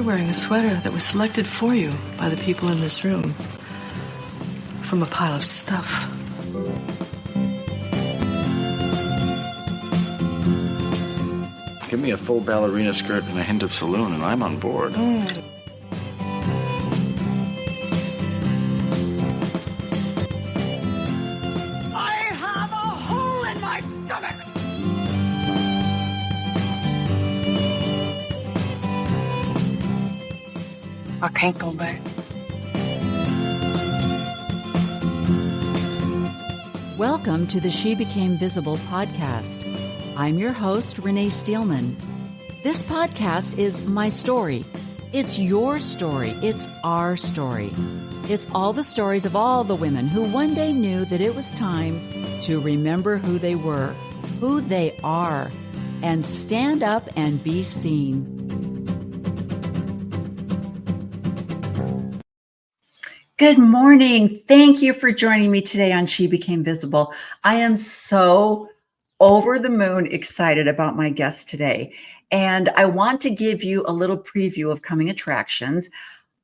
You're wearing a sweater that was selected for you by the people in this room from a pile of stuff. Give me a full ballerina skirt and a hint of saloon, and I'm on board. I have a hole in my stomach! I can't go back. Welcome to the She Became Visible podcast. I'm your host, Renee Steelman. This podcast is my story. It's your story. It's our story. It's all the stories of all the women who one day knew that it was time to remember who they were, who they are, and stand up and be seen. Good morning. Thank you for joining me today on She Became Visible. I am so over the moon excited about my guest today. And I want to give you a little preview of coming attractions.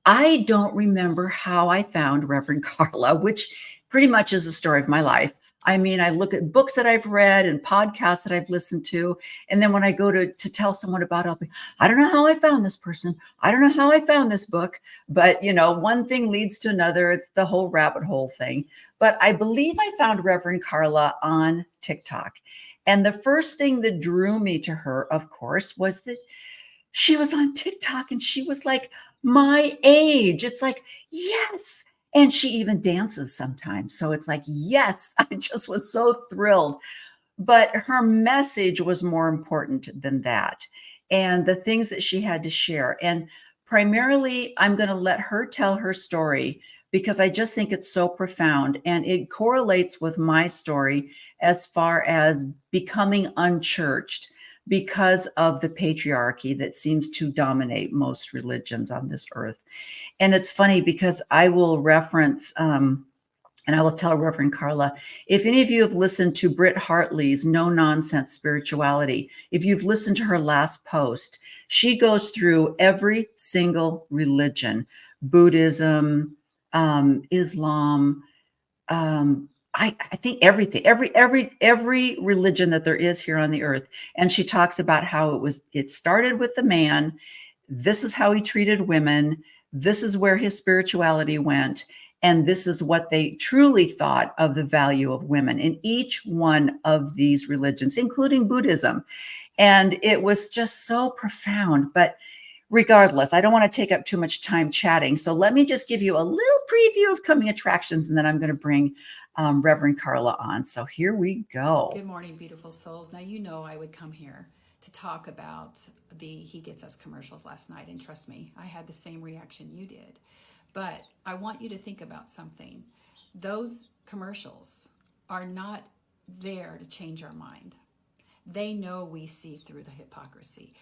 I don't remember how I found Reverend Karla, which pretty much is the story of my life. I mean, I look at books that I've read and podcasts that I've listened to. And then when I go to tell someone about it, I'll be, I don't know how I found this person. I don't know how I found this book. But, you know, one thing leads to another. It's the whole rabbit hole thing. But I believe I found Reverend Karla on TikTok. And the first thing that drew me to her, of course, was that she was on TikTok and she was like my age. It's like, yes. And she even dances sometimes. So it's like, yes, I just was so thrilled. But her message was more important than that. And the things that she had to share. And primarily, I'm going to let her tell her story because I just think it's so profound. And it correlates with my story as far as becoming unchurched because of the patriarchy that seems to dominate most religions on this earth. And it's funny because I will reference, and I will tell Reverend Karla, if any of you have listened to Britt Hartley's No Nonsense Spirituality, if you've listened to her last post, she goes through every single religion, Buddhism, Islam, I think everything, every religion that there is here on the earth. And she talks about how it started with the man. This is how he treated women. This is where his spirituality went. And this is what they truly thought of the value of women in each one of these religions, including Buddhism. And it was just so profound. But regardless, I don't want to take up too much time chatting. So let me just give you a little preview of coming attractions, and then I'm going to bring Reverend Karla on. So here we go. Good morning, beautiful souls. Now, you know I would come here to talk about the He Gets Us commercials last night. And trust me, I had the same reaction you did. But I want you to think about something. Those commercials are not there to change our mind. They know we see through the hypocrisy.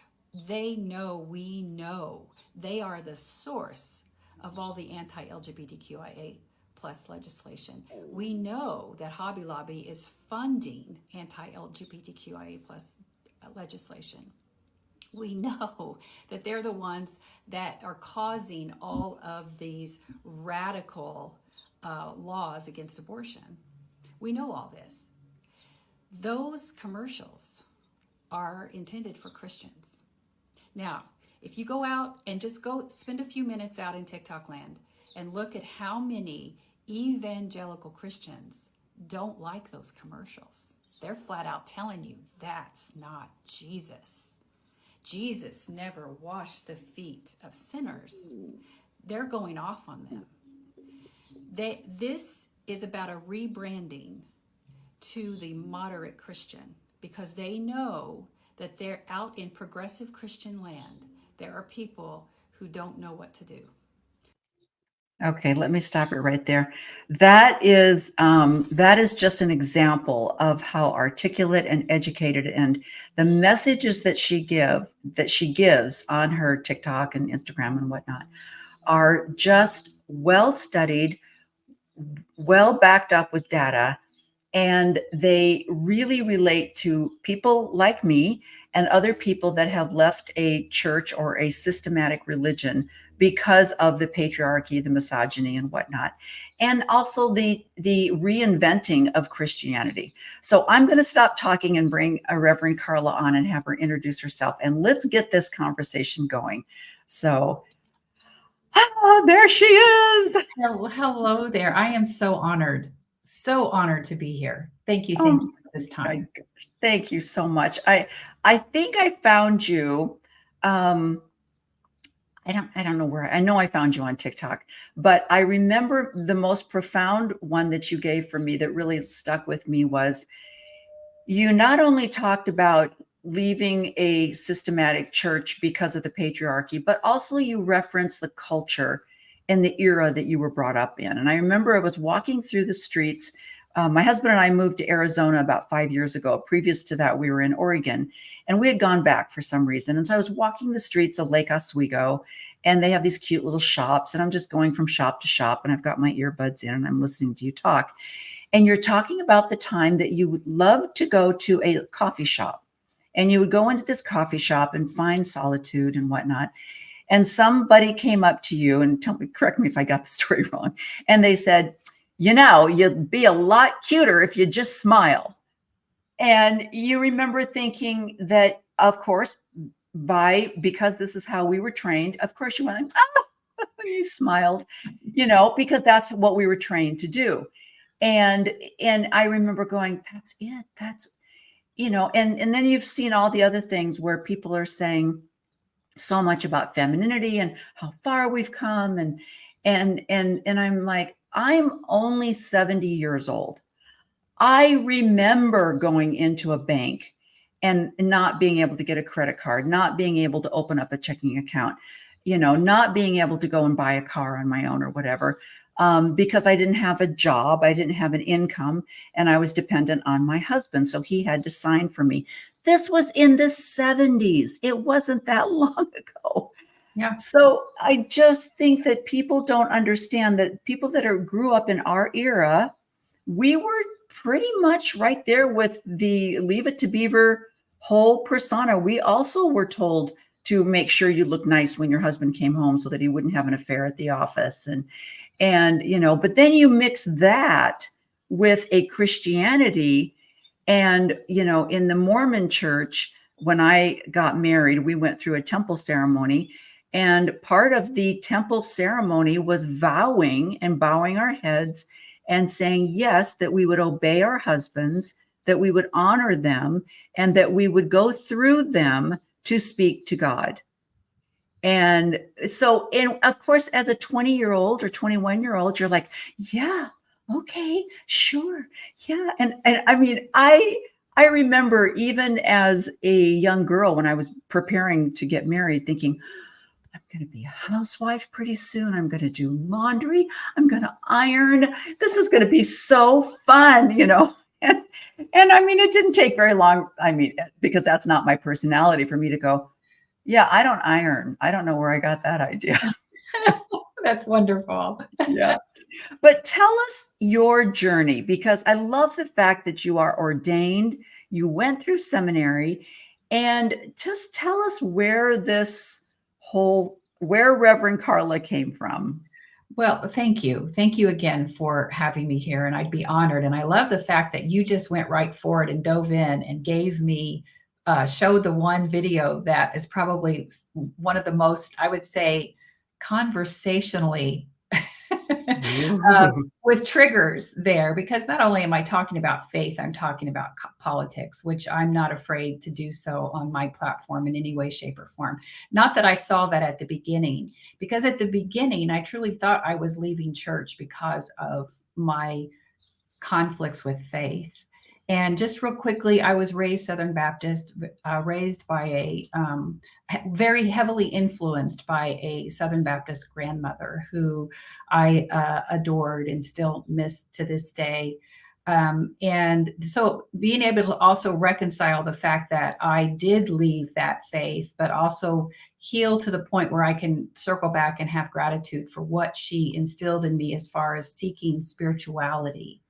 They know we know. They are the source of all the anti-LGBTQIA plus legislation. We know that Hobby Lobby is funding anti-LGBTQIA plus legislation. We know that they're the ones that are causing all of these radical laws against abortion. We know all this. Those commercials are intended for Christians. Now, if you go out and just go spend a few minutes out in TikTok land and look at how many evangelical Christians don't like those commercials. They're flat out telling you that's not Jesus. Jesus never washed the feet of sinners. They're going off on them. This is about a rebranding to the moderate Christian because they know that they're out in progressive Christian land. There are people who don't know what to do. Okay, let me stop it right there. That is just an example of how articulate and educated and the messages that she gives on her TikTok and Instagram and whatnot are just well studied, well backed up with data, and they really relate to people like me and other people that have left a church or a systematic religion because of the patriarchy, the misogyny, and whatnot, and also the reinventing of Christianity. So I'm going to stop talking and bring a Reverend Karla on and have her introduce herself, and let's get this conversation going. So, there she is. Hello there. I am so honored to be here. Thank you. Oh, Thank you for this time. my gosh. Thank you so much. I think I found you. I don't know where. I know I found you on TikTok, but I remember the most profound one that you gave for me that really stuck with me was you not only talked about leaving a systematic church because of the patriarchy, but also you referenced the culture and the era that you were brought up in. And I remember I was walking through the streets. My husband and I moved to Arizona about 5 years ago. Previous to that, we were in Oregon, and we had gone back for some reason. And so I was walking the streets of Lake Oswego, and they have these cute little shops. And I'm just going from shop to shop, and I've got my earbuds in, and I'm listening to you talk. And you're talking about the time that you would love to go to a coffee shop, and you would go into this coffee shop and find solitude and whatnot. And somebody came up to you and correct me if I got the story wrong. And they said, you'd be a lot cuter if you just smile. And you remember thinking that, of course, because this is how we were trained, of course you went, oh, you smiled, because that's what we were trained to do. And I remember going, that's it. That's, and then you've seen all the other things where people are saying so much about femininity and how far we've come. And I'm like, I'm only 70 years old. I remember going into a bank and not being able to get a credit card, not being able to open up a checking account, not being able to go and buy a car on my own or whatever, because I didn't have a job, I didn't have an income, and I was dependent on my husband. So he had to sign for me. This was in the 70s. It wasn't that long ago. Yeah. So I just think that people don't understand that people that grew up in our era, we were pretty much right there with the Leave It to Beaver whole persona. We also were told to make sure you look nice when your husband came home so that he wouldn't have an affair at the office. But then you mix that with a Christianity. And, in the Mormon church, when I got married, we went through a temple ceremony. And part of the temple ceremony was bowing our heads and saying, yes, that we would obey our husbands, that we would honor them, and that we would go through them to speak to God. And so, and of course, as a 20-year-old or 21-year-old, you're like, yeah, okay, sure. Yeah. And I mean, I remember even as a young girl, when I was preparing to get married, thinking, I'm going to be a housewife pretty soon. I'm going to do laundry. I'm going to iron. This is going to be so fun, And I mean, it didn't take very long. I mean, because that's not my personality for me to go, yeah, I don't iron. I don't know where I got that idea. That's wonderful. Yeah. But tell us your journey, because I love the fact that you are ordained, you went through seminary, and just tell us where Reverend Karla came from. Well, thank you. Thank you again for having me here, and I'd be honored. And I love the fact that you just went right for it and dove in and gave me, showed the one video that is probably one of the most, I would say, conversationally with triggers there, because not only am I talking about faith, I'm talking about politics, which I'm not afraid to do so on my platform in any way, shape, or form. Not that I saw that at the beginning, because at the beginning, I truly thought I was leaving church because of my conflicts with faith. And just real quickly, I was raised Southern Baptist, raised by a very heavily influenced by a Southern Baptist grandmother who I adored and still miss to this day. And so being able to also reconcile the fact that I did leave that faith, but also heal to the point where I can circle back and have gratitude for what she instilled in me as far as seeking spirituality.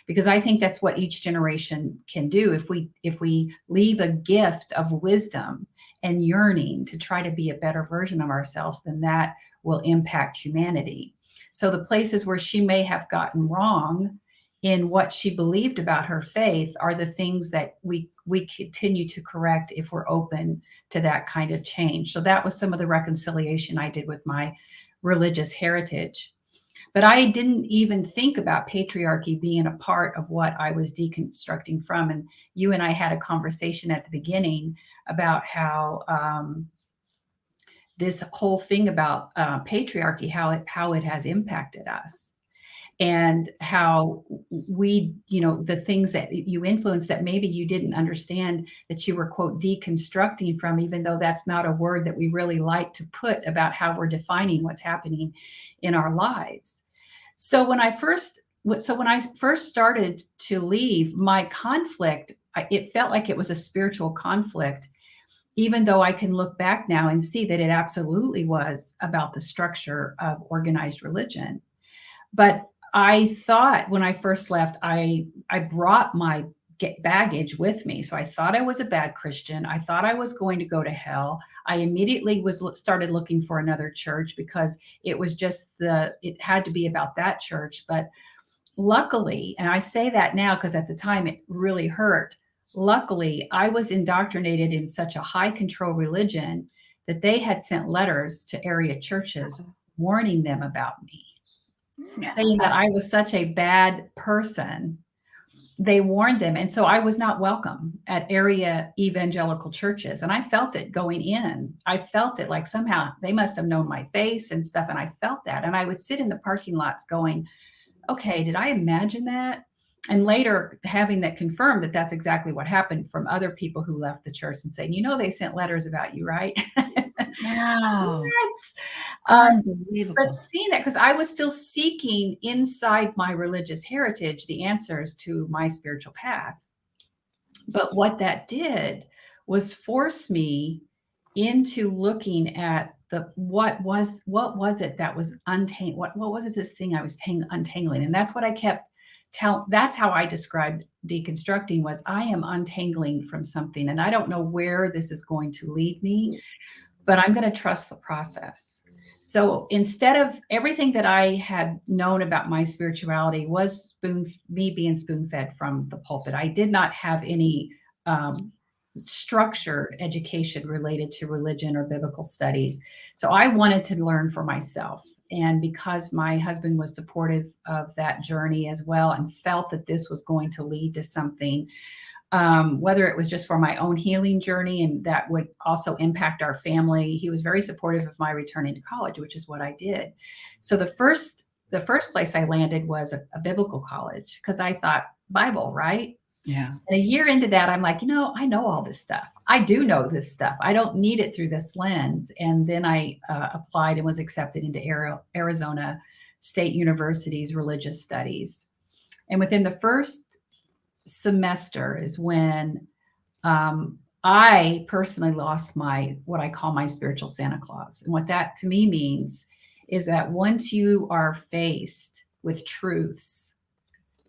because I think that's what each generation can do. If we leave a gift of wisdom and yearning to try to be a better version of ourselves, then that will impact humanity. So the places where she may have gotten wrong in what she believed about her faith are the things that we continue to correct if we're open to that kind of change. So that was some of the reconciliation I did with my religious heritage. But I didn't even think about patriarchy being a part of what I was deconstructing from. And you and I had a conversation at the beginning about how this whole thing about patriarchy, how it has impacted us, and how we, the things that you influence that maybe you didn't understand that you were, quote, deconstructing from, even though that's not a word that we really like to put about how we're defining what's happening in our lives. So when I first started to leave, my conflict, it felt like it was a spiritual conflict, even though I can look back now and see that it absolutely was about the structure of organized religion. But I thought when I first left, I brought my baggage with me. So I thought I was a bad Christian. I thought I was going to go to hell. I immediately started looking for another church because it was just it had to be about that church. But luckily, and I say that now because at the time it really hurt. Luckily, I was indoctrinated in such a high control religion that they had sent letters to area churches warning them about me, saying that I was such a bad person. They warned them. And so I was not welcome at area evangelical churches. And I felt it going in. I felt it like somehow they must have known my face and stuff. And I felt that. And I would sit in the parking lots going, okay, did I imagine that? And later having that confirmed that that's exactly what happened from other people who left the church and saying, they sent letters about you, right? Wow. Unbelievable. But seeing that, because I was still seeking inside my religious heritage the answers to my spiritual path. But what that did was force me into looking at what was it that was untangled? What was it, this thing I was untangling? And that's what I kept that's how I described deconstructing, was I am untangling from something, and I don't know where this is going to lead me, but I'm going to trust the process. So instead of everything that I had known about my spirituality was me being spoon-fed from the pulpit. I did not have any structured education related to religion or biblical studies. So I wanted to learn for myself. And because my husband was supportive of that journey as well and felt that this was going to lead to something, whether it was just for my own healing journey and that would also impact our family, he was very supportive of my returning to college, which is what I did. So the first place I landed was a biblical college, because I thought, Bible, right? Yeah. And a year into that, I'm like, I know all this stuff. I do know this stuff. I don't need it through this lens. And then I applied and was accepted into Arizona State University's religious studies. And within the first semester is when I personally lost what I call my spiritual Santa Claus. And what that to me means is that once you are faced with truths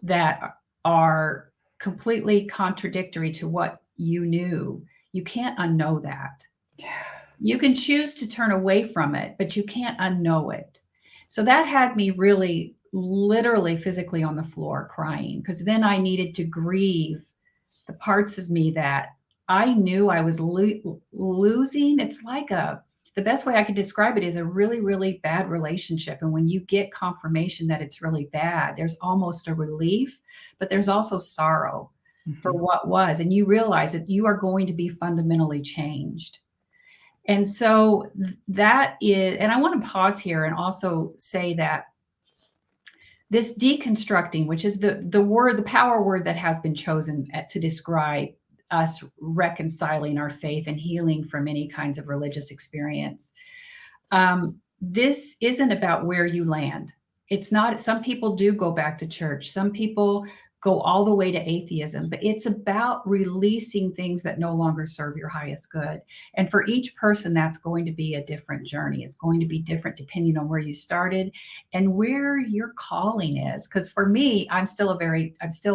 that are completely contradictory to what you knew, you can't unknow that. Yeah. You can choose to turn away from it, but you can't unknow it. So that had me really literally physically on the floor crying, because then I needed to grieve the parts of me that I knew I was losing. It's like the best way I could describe it is a really, really bad relationship. And when you get confirmation that it's really bad, there's almost a relief, but there's also sorrow for what was. And you realize that you are going to be fundamentally changed. And so that is, and I want to pause here and also say that this deconstructing, which is the power word that has been chosen to describe us reconciling our faith and healing from any kinds of religious experience. This isn't about where you land. It's not. Some people do go back to church. Some people go all the way to atheism, but it's about releasing things that no longer serve your highest good. And for each person, that's going to be a different journey. It's going to be different depending on where you started and where your calling is. Because for me, I'm still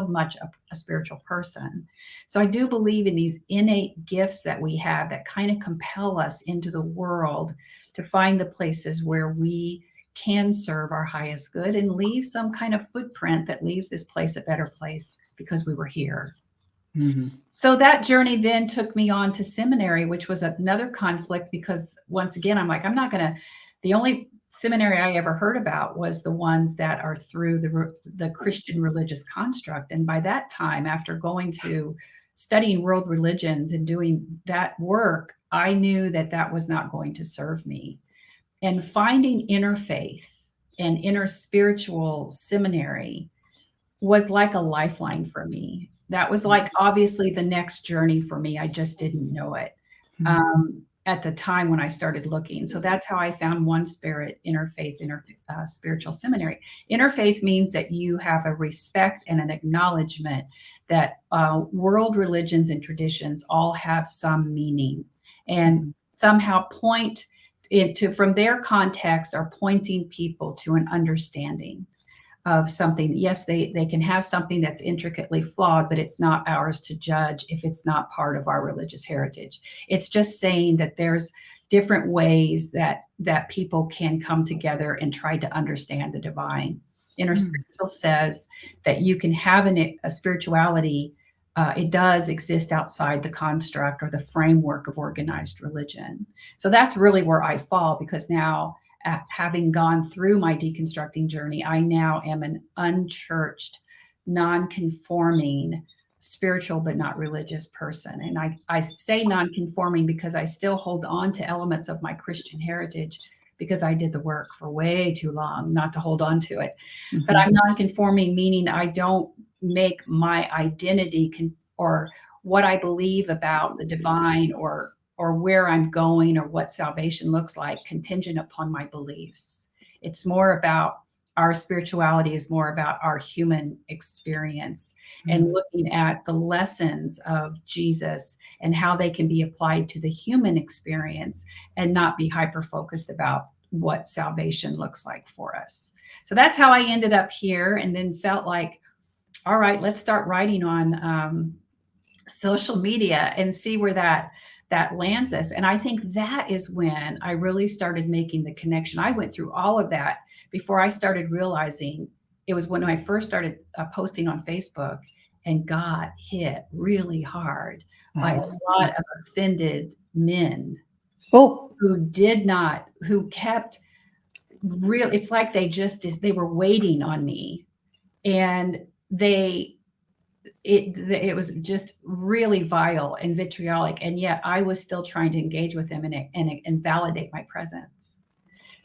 much a spiritual person. So I do believe in these innate gifts that we have that kind of compel us into the world to find the places where we can serve our highest good and leave some kind of footprint that leaves this place a better place because we were here. Mm-hmm. So that journey then took me on to seminary, which was another conflict because once again, I'm like, the only seminary I ever heard about was the ones that are through the Christian religious construct. And by that time, after going to studying world religions and doing that work, I knew that that was not going to serve me. And finding interfaith and inner spiritual seminary was like a lifeline for me. That was like obviously the next journey for me. I just didn't know it at the time when I started looking. So that's how I found One Spirit Interfaith Spiritual Seminary. Interfaith means that you have a respect and an acknowledgement that world religions and traditions all have some meaning and somehow point from their context are pointing people to an understanding of something. Yes, they can have something that's intricately flawed, but it's not ours to judge if it's not part of our religious heritage. It's just saying that there's different ways that people can come together and try to understand the divine. Inner Spiritual says that you can have a spirituality. It does exist outside the construct or the framework of organized religion. So that's really where I fall, because now, having gone through my deconstructing journey, I now am an unchurched, non-conforming, spiritual but not religious person. And I say non-conforming because I still hold on to elements of my Christian heritage because I did the work for way too long not to hold on to it. Mm-hmm. But I'm non-conforming, meaning I don't make my identity or what I believe about the divine or where I'm going or what salvation looks like contingent upon my beliefs. It's more about our spirituality is more about our human experience and looking at the lessons of Jesus and how they can be applied to the human experience and not be hyper-focused about what salvation looks like for us. So that's how I ended up here, and then felt like, all right, let's start writing on social media and see where that lands us. And I think that is when I really started making the connection. I went through all of that before I started realizing. It was when I first started posting on Facebook and got hit really hard by a lot of offended men who kept it's like they were waiting on me, and it was just really vile and vitriolic. And yet I was still trying to engage with them and validate my presence.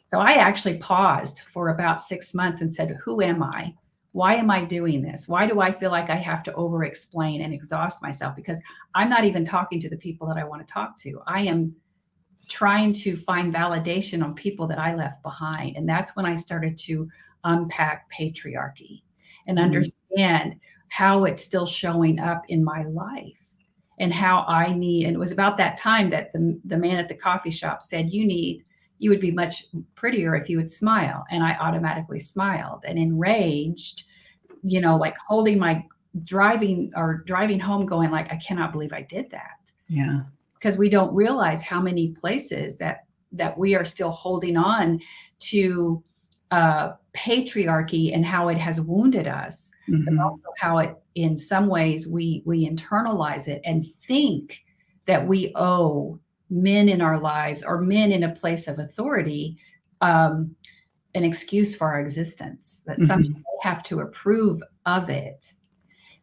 So I actually paused for about 6 months and said, who am I? Why am I doing this? Why do I feel like I have to over-explain and exhaust myself? Because I'm not even talking to the people that I want to talk to. I am trying to find validation on people that I left behind. And that's when I started to unpack patriarchy and understand how it's still showing up in my life and how and it was about that time that the man at the coffee shop said, you would be much prettier if you would smile. And I automatically smiled and enraged, like holding my driving home going like, I cannot believe I did that. Yeah. Because we don't realize how many places that we are still holding on to patriarchy and how it has wounded us, but also how it, in some ways, we internalize it and think that we owe men in our lives or men in a place of authority an excuse for our existence, that some people have to approve of it.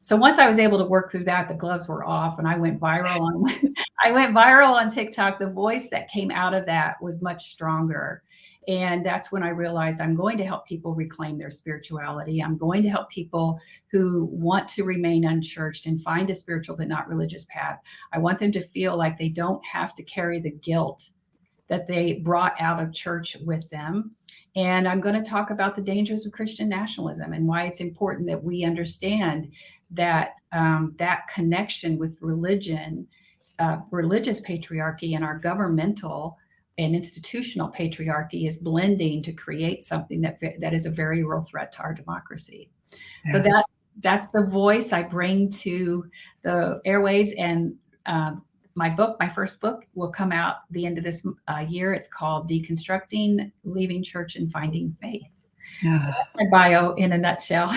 So once I was able to work through that, the gloves were off and I went viral on TikTok. The voice that came out of that was much stronger. And that's when I realized I'm going to help people reclaim their spirituality. I'm going to help people who want to remain unchurched and find a spiritual but not religious path. I want them to feel like they don't have to carry the guilt that they brought out of church with them. And I'm going to talk about the dangers of Christian nationalism and why it's important that we understand that that connection with religion, religious patriarchy, and our governmental and institutional patriarchy is blending to create something that is a very real threat to our democracy. Yes. So that's the voice I bring to the airwaves. And my first book, will come out the end of this year. It's called Deconstructing, Leaving Church and Finding Faith. Ah, My bio in a nutshell.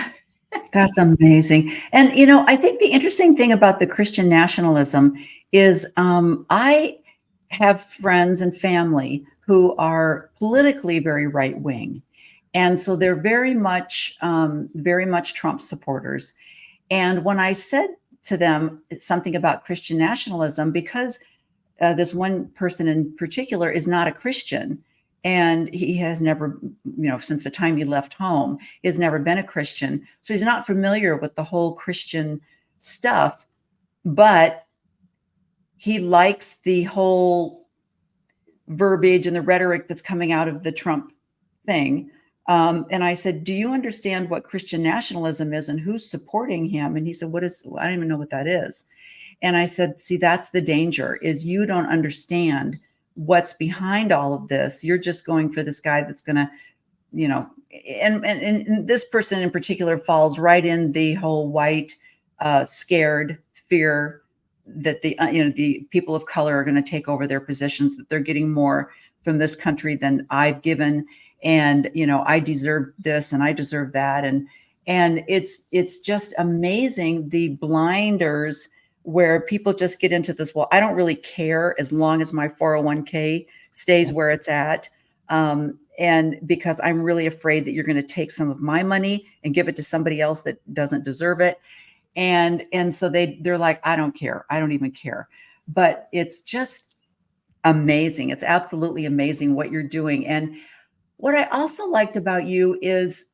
that's amazing. And, you know, I think the interesting thing about the Christian nationalism is I have friends and family who are politically very right wing. And so they're very much Trump supporters. And when I said to them something about Christian nationalism, because this one person in particular is not a Christian, and he has never, you know, since the time he left home, he has never been a Christian. So he's not familiar with the whole Christian stuff, but he likes the whole verbiage and the rhetoric that's coming out of the Trump thing. And I said, do you understand what Christian nationalism is and who's supporting him? And he said, I don't even know what that is. And I said, see, that's the danger, is you don't understand what's behind all of this. You're just going for this guy that's going to, you know, and this person in particular falls right in the whole white, scared fear that the people of color are going to take over their positions, that they're getting more from this country than I've given. And, you know, I deserve this and I deserve that. And it's just amazing, the blinders where people just get into this, well, I don't really care as long as my 401k stays where it's at. And because I'm really afraid that you're going to take some of my money and give it to somebody else that doesn't deserve it. And so they're like, I don't care. I don't even care. But it's just amazing. It's absolutely amazing what you're doing. And what I also liked about you is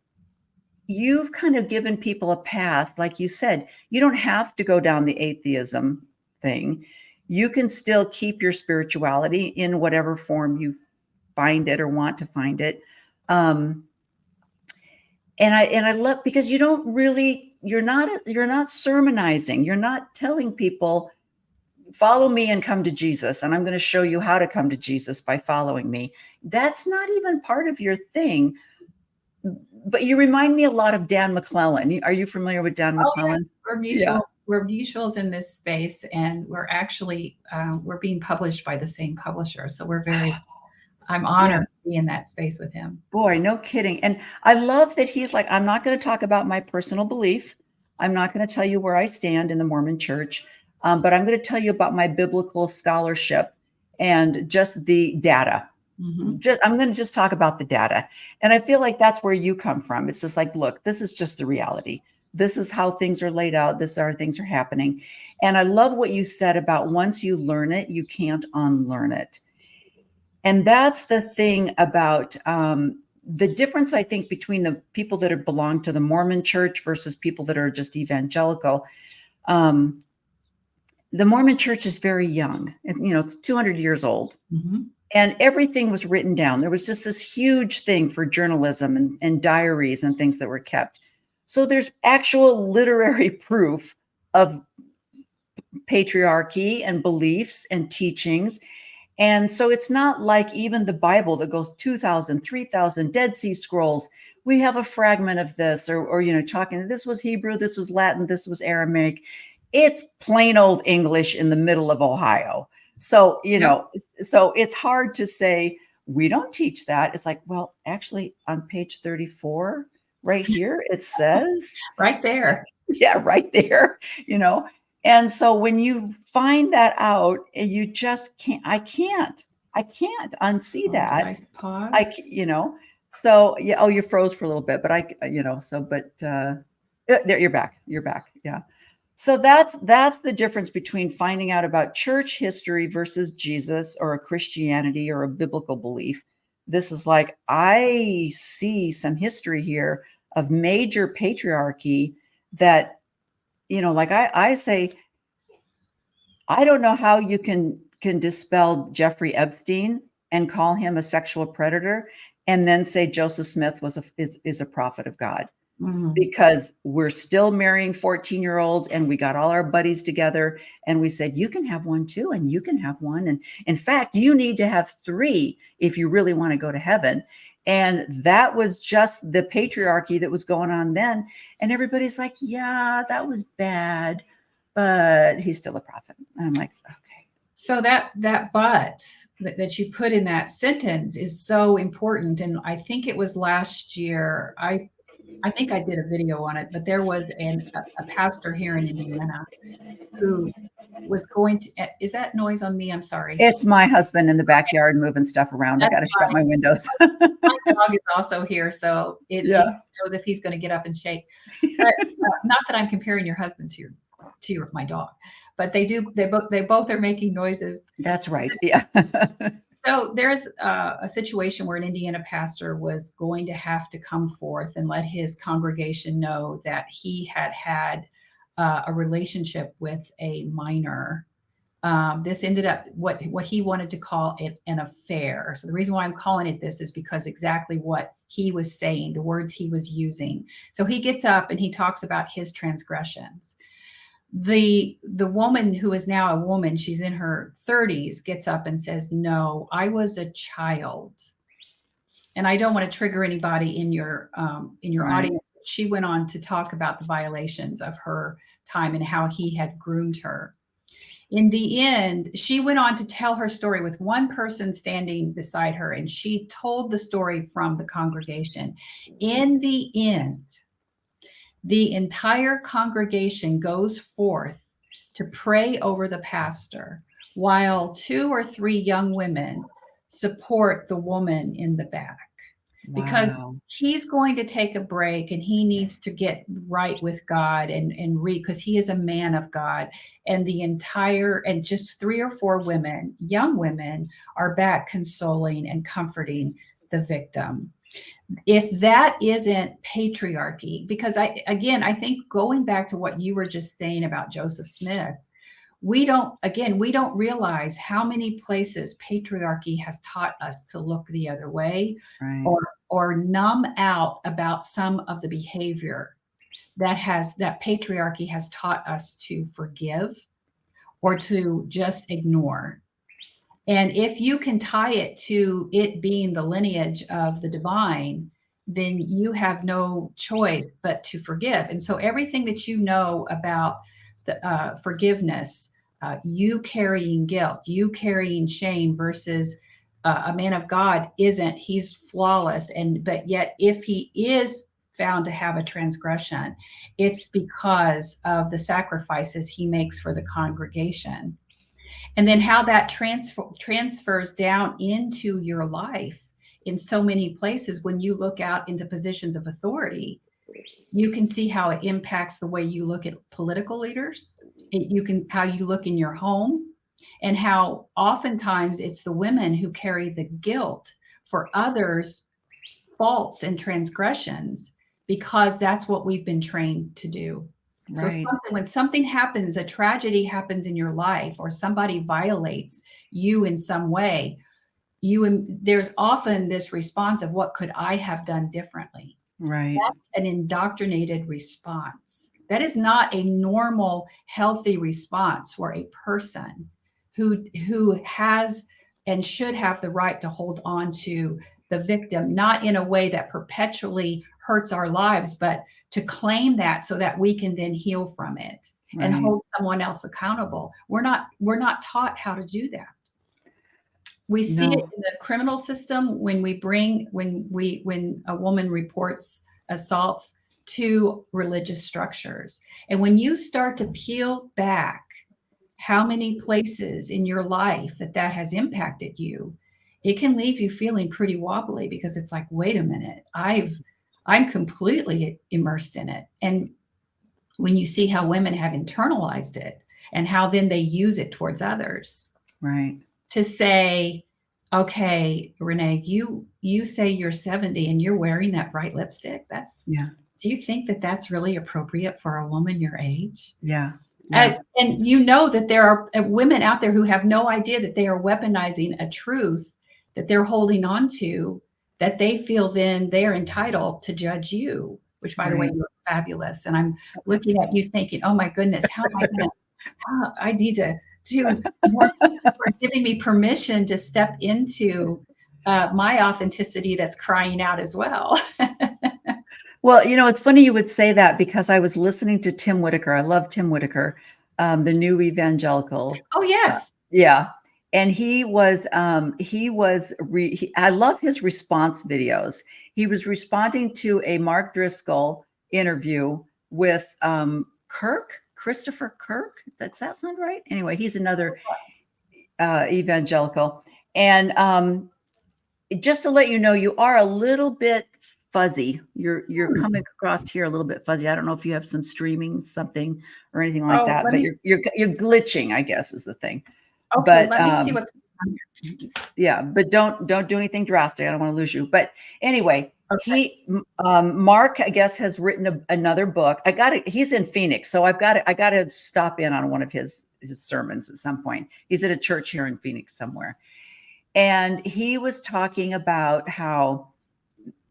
you've kind of given people a path. Like you said, you don't have to go down the atheism thing. You can still keep your spirituality in whatever form you find it or want to find it. And I love, because you're not sermonizing. You're not telling people, follow me and come to Jesus, and I'm going to show you how to come to Jesus by following me. That's not even part of your thing. But you remind me a lot of Dan McClellan. Are you familiar with Dan McClellan? We're mutuals. Yeah. We're mutuals in this space, and we're actually we're being published by the same publisher. So I'm honored to be in that space with him. Boy, no kidding. And I love that he's like, I'm not going to talk about my personal belief. I'm not going to tell you where I stand in the Mormon Church, but I'm going to tell you about my biblical scholarship and just the data. Mm-hmm. I'm going to just talk about the data. And I feel like that's where you come from. It's just like, look, this is just the reality. This is how things are laid out. This is how things are happening. And I love what you said about once you learn it, you can't unlearn it. And that's the thing about the difference, I think, between the people that belong to the Mormon Church versus people that are just evangelical. The Mormon Church is very young. You know, it's 200 years old. Mm-hmm. And everything was written down. There was just this huge thing for journalism and diaries and things that were kept. So there's actual literary proof of patriarchy and beliefs and teachings. And so it's not like even the Bible that goes 2,000, 3,000 Dead Sea Scrolls. We have a fragment of this, or you know, talking, this was Hebrew, this was Latin, this was Aramaic. It's plain old English in the middle of Ohio. So, you know, so it's hard to say, we don't teach that. It's like, well, actually on page 34, right here, it says. Right there. Yeah, right there, you know. And so when you find that out, you just can't, I can't unsee that. Pause. You know, so yeah. Oh, you froze for a little bit, but there, you're back. Yeah. So that's the difference between finding out about church history versus Jesus or a Christianity or a biblical belief. This is like, I see some history here of major patriarchy that, you know, like I say, I don't know how you can dispel Jeffrey Epstein and call him a sexual predator and then say Joseph Smith is a prophet of God. Mhm. Because we're still marrying 14-year-olds and we got all our buddies together and we said, you can have one too, and you can have one. And in fact, you need to have 3 if you really want to go to heaven. And that was just the patriarchy that was going on then. And everybody's like, yeah, that was bad, but he's still a prophet. And I'm like, okay. So that but that you put in that sentence is so important. And I think it was last year, I think I did a video on it, but there was a pastor here in Indiana who was going to, is that noise on me? I'm sorry. It's my husband in the backyard moving stuff around. I got to shut my windows. My dog is also here, so it shows if he's going to get up and shake. But not that I'm comparing your husband to my dog, but they both are making noises. That's right. Yeah. So there's a situation where an Indiana pastor was going to have to come forth and let his congregation know that he had a relationship with a minor. This ended up what he wanted to call it an affair. So the reason why I'm calling it this is because exactly what he was saying, the words he was using. So he gets up and he talks about his transgressions. The woman who is now a woman, she's in her 30s, gets up and says, no, I was a child. And I don't want to trigger anybody in your Right. audience. She went on to talk about the violations of her time and how he had groomed her. In the end, she went on to tell her story with one person standing beside her, and she told the story from the congregation. In the end, the entire congregation goes forth to pray over the pastor, while 2 or 3 young women support the woman in the back. Because Wow. he's going to take a break and he needs to get right with God and read, because he is a man of God. And just 3 or 4 women, young women, are back consoling and comforting the victim. If that isn't patriarchy, because I think going back to what you were just saying about Joseph Smith, we don't realize how many places patriarchy has taught us to look the other way, Right. or numb out about some of the behavior that patriarchy has taught us to forgive or to just ignore. And if you can tie it to it being the lineage of the divine, then you have no choice but to forgive. And so everything that you know about the forgiveness, you carrying guilt, you carrying shame versus a man of God he's flawless. But yet if he is found to have a transgression, it's because of the sacrifices he makes for the congregation. And then how that transfers down into your life in so many places. When you look out into positions of authority, you can see how it impacts the way you look at political leaders. How you look in your home, and how oftentimes it's the women who carry the guilt for others' faults and transgressions, because that's what we've been trained to do. Right. So when something happens, a tragedy happens in your life, or somebody violates you in some way, there's often this response of, what could I have done differently? Right. That's an indoctrinated response. That is not a normal, healthy response for a person who has and should have the right to hold on to the victim, not in a way that perpetually hurts our lives, but to claim that so that we can then heal from it and hold someone else accountable. We're not taught how to do that. We see it in the criminal system when a woman reports assaults to religious structures. And when you start to peel back how many places in your life that has impacted you, it can leave you feeling pretty wobbly, because it's like, wait a minute, I'm completely immersed in it. And when you see how women have internalized it and how then they use it towards others, Right. to say, okay, Renee, you say you're 70 and you're wearing that bright lipstick. Do you think that that's really appropriate for a woman your age? Yeah. And you know that there are women out there who have no idea that they are weaponizing a truth that they're holding on to that they feel then they're entitled to judge you, which by the way, Right. you're fabulous. And I'm looking at you thinking, oh my goodness, how am I going to, I need to do more for giving me permission to step into my authenticity that's crying out as well. Well, it's funny you would say that because I was listening to Tim Whitaker. I love Tim Whitaker, the new evangelical. Oh, yes. Yeah. And I love his response videos. He was responding to a Mark Driscoll interview with Christopher Kirk. Does that sound right? Anyway, he's another evangelical. And just to let you know, you are a little bit fuzzy. You're coming across here a little bit fuzzy. I don't know if you have some streaming something or anything like that, but you're glitching, I guess, is the thing. Okay, But let me see what's going on here. yeah, but don't do anything drastic. I don't want to lose you. But anyway, Mark, I guess, has written another book. He's in Phoenix, so I got to stop in on one of his sermons at some point. He's at a church here in Phoenix somewhere. And he was talking about how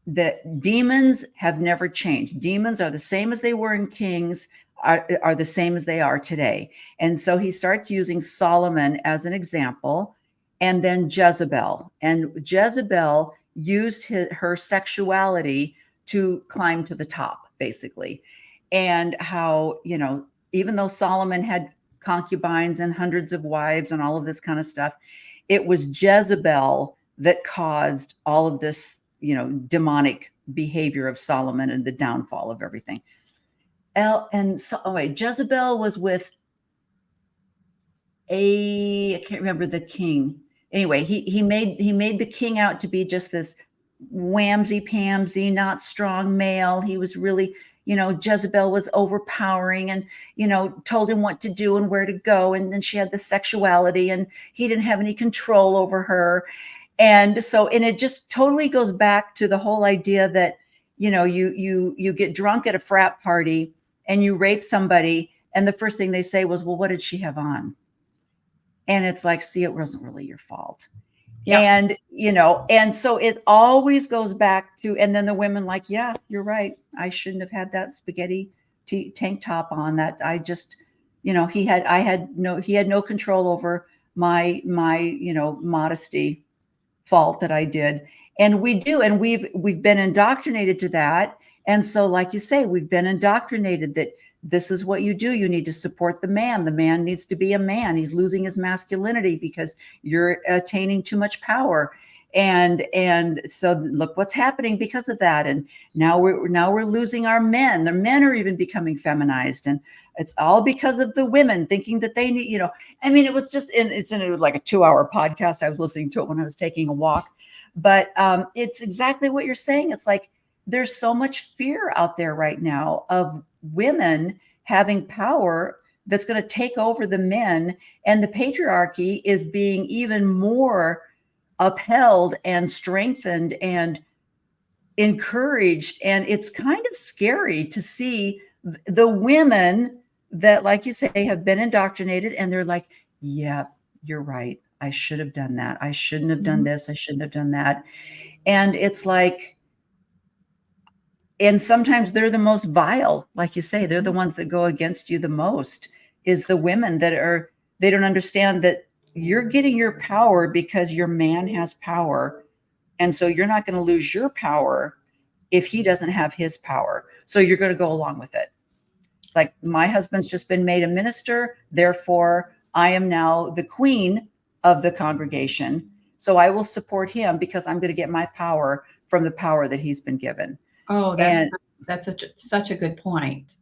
the demons have never changed. Demons are the same as they were in Kings, are the same as they are today. And so he starts using Solomon as an example, and then Jezebel. And Jezebel used her sexuality to climb to the top, basically. And how, even though Solomon had concubines and hundreds of wives and all of this kind of stuff, it was Jezebel that caused all of this, demonic behavior of Solomon and the downfall of everything. Jezebel was with I can't remember the king. Anyway, he made the king out to be just this whamsy-pamsy, not strong male. He was really, Jezebel was overpowering and, told him what to do and where to go. And then she had the sexuality and he didn't have any control over her. And it just totally goes back to the whole idea that, you get drunk at a frat party and you rape somebody. And the first thing they say was, well, what did she have on? And it's like, see, it wasn't really your fault. Yeah. And, and so it always goes back to, and then the women like, yeah, you're right. I shouldn't have had that spaghetti tank top on. That I just, he had no control over my modesty fault that I did. And we do. And we've been indoctrinated to that. And so, like you say, we've been indoctrinated that this is what you do. You need to support the man. The man needs to be a man. He's losing his masculinity because you're attaining too much power. And so look what's happening because of that. And now we're losing our men. The men are even becoming feminized. And it's all because of the women thinking that they need, it was just it's like a 2-hour podcast. I was listening to it when I was taking a walk, but it's exactly what you're saying. It's like, there's so much fear out there right now of women having power that's going to take over the men, and the patriarchy is being even more upheld and strengthened and encouraged. And it's kind of scary to see the women that, like you say, have been indoctrinated and they're like, yeah, you're right. I should have done that. I shouldn't have done this. I shouldn't have done that. And it's like, and sometimes they're the most vile, like you say, they're the ones that go against you the most, is the women they don't understand that you're getting your power because your man has power. And so you're not going to lose your power if he doesn't have his power. So you're going to go along with it. Like, my husband's just been made a minister. Therefore, I am now the queen of the congregation. So I will support him because I'm going to get my power from the power that he's been given. Oh, that's such a good point,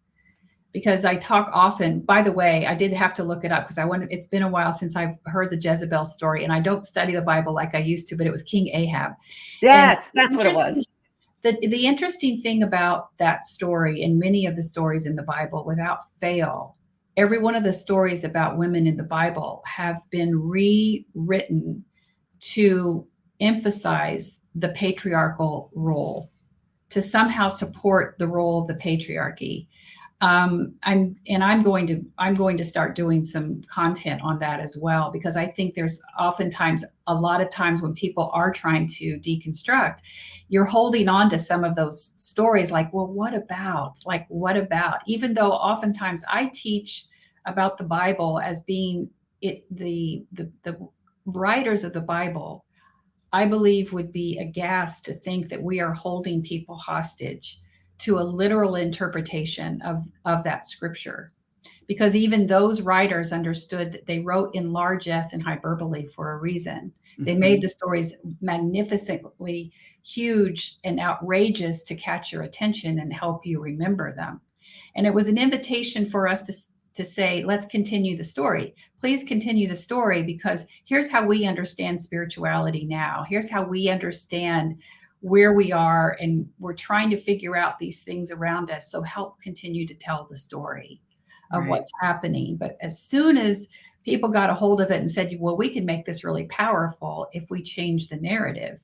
because I talk often. By the way, I did have to look it up because it's been a while since I've heard the Jezebel story, and I don't study the Bible like I used to, but it was King Ahab. That's what it was. The interesting thing about that story, and many of the stories in the Bible, without fail, every one of the stories about women in the Bible have been rewritten to emphasize the patriarchal role, to somehow support the role of the patriarchy. I'm going to start doing some content on that as well, because I think there's oftentimes a lot of times when people are trying to deconstruct, you're holding on to some of those stories like, well, what about, even though oftentimes I teach about the Bible as being the writers of the Bible, I believe, would be aghast to think that we are holding people hostage to a literal interpretation of that scripture. Because even those writers understood that they wrote in large S and hyperbole for a reason. They made the stories magnificently huge and outrageous to catch your attention and help you remember them. And it was an invitation for us to say, let's continue the story. Please continue the story, because here's how we understand spirituality now. Here's how we understand where we are, and we're trying to figure out these things around us. So help continue to tell the story of what's happening. But as soon as people got a hold of it and said, well, we can make this really powerful if we change the narrative.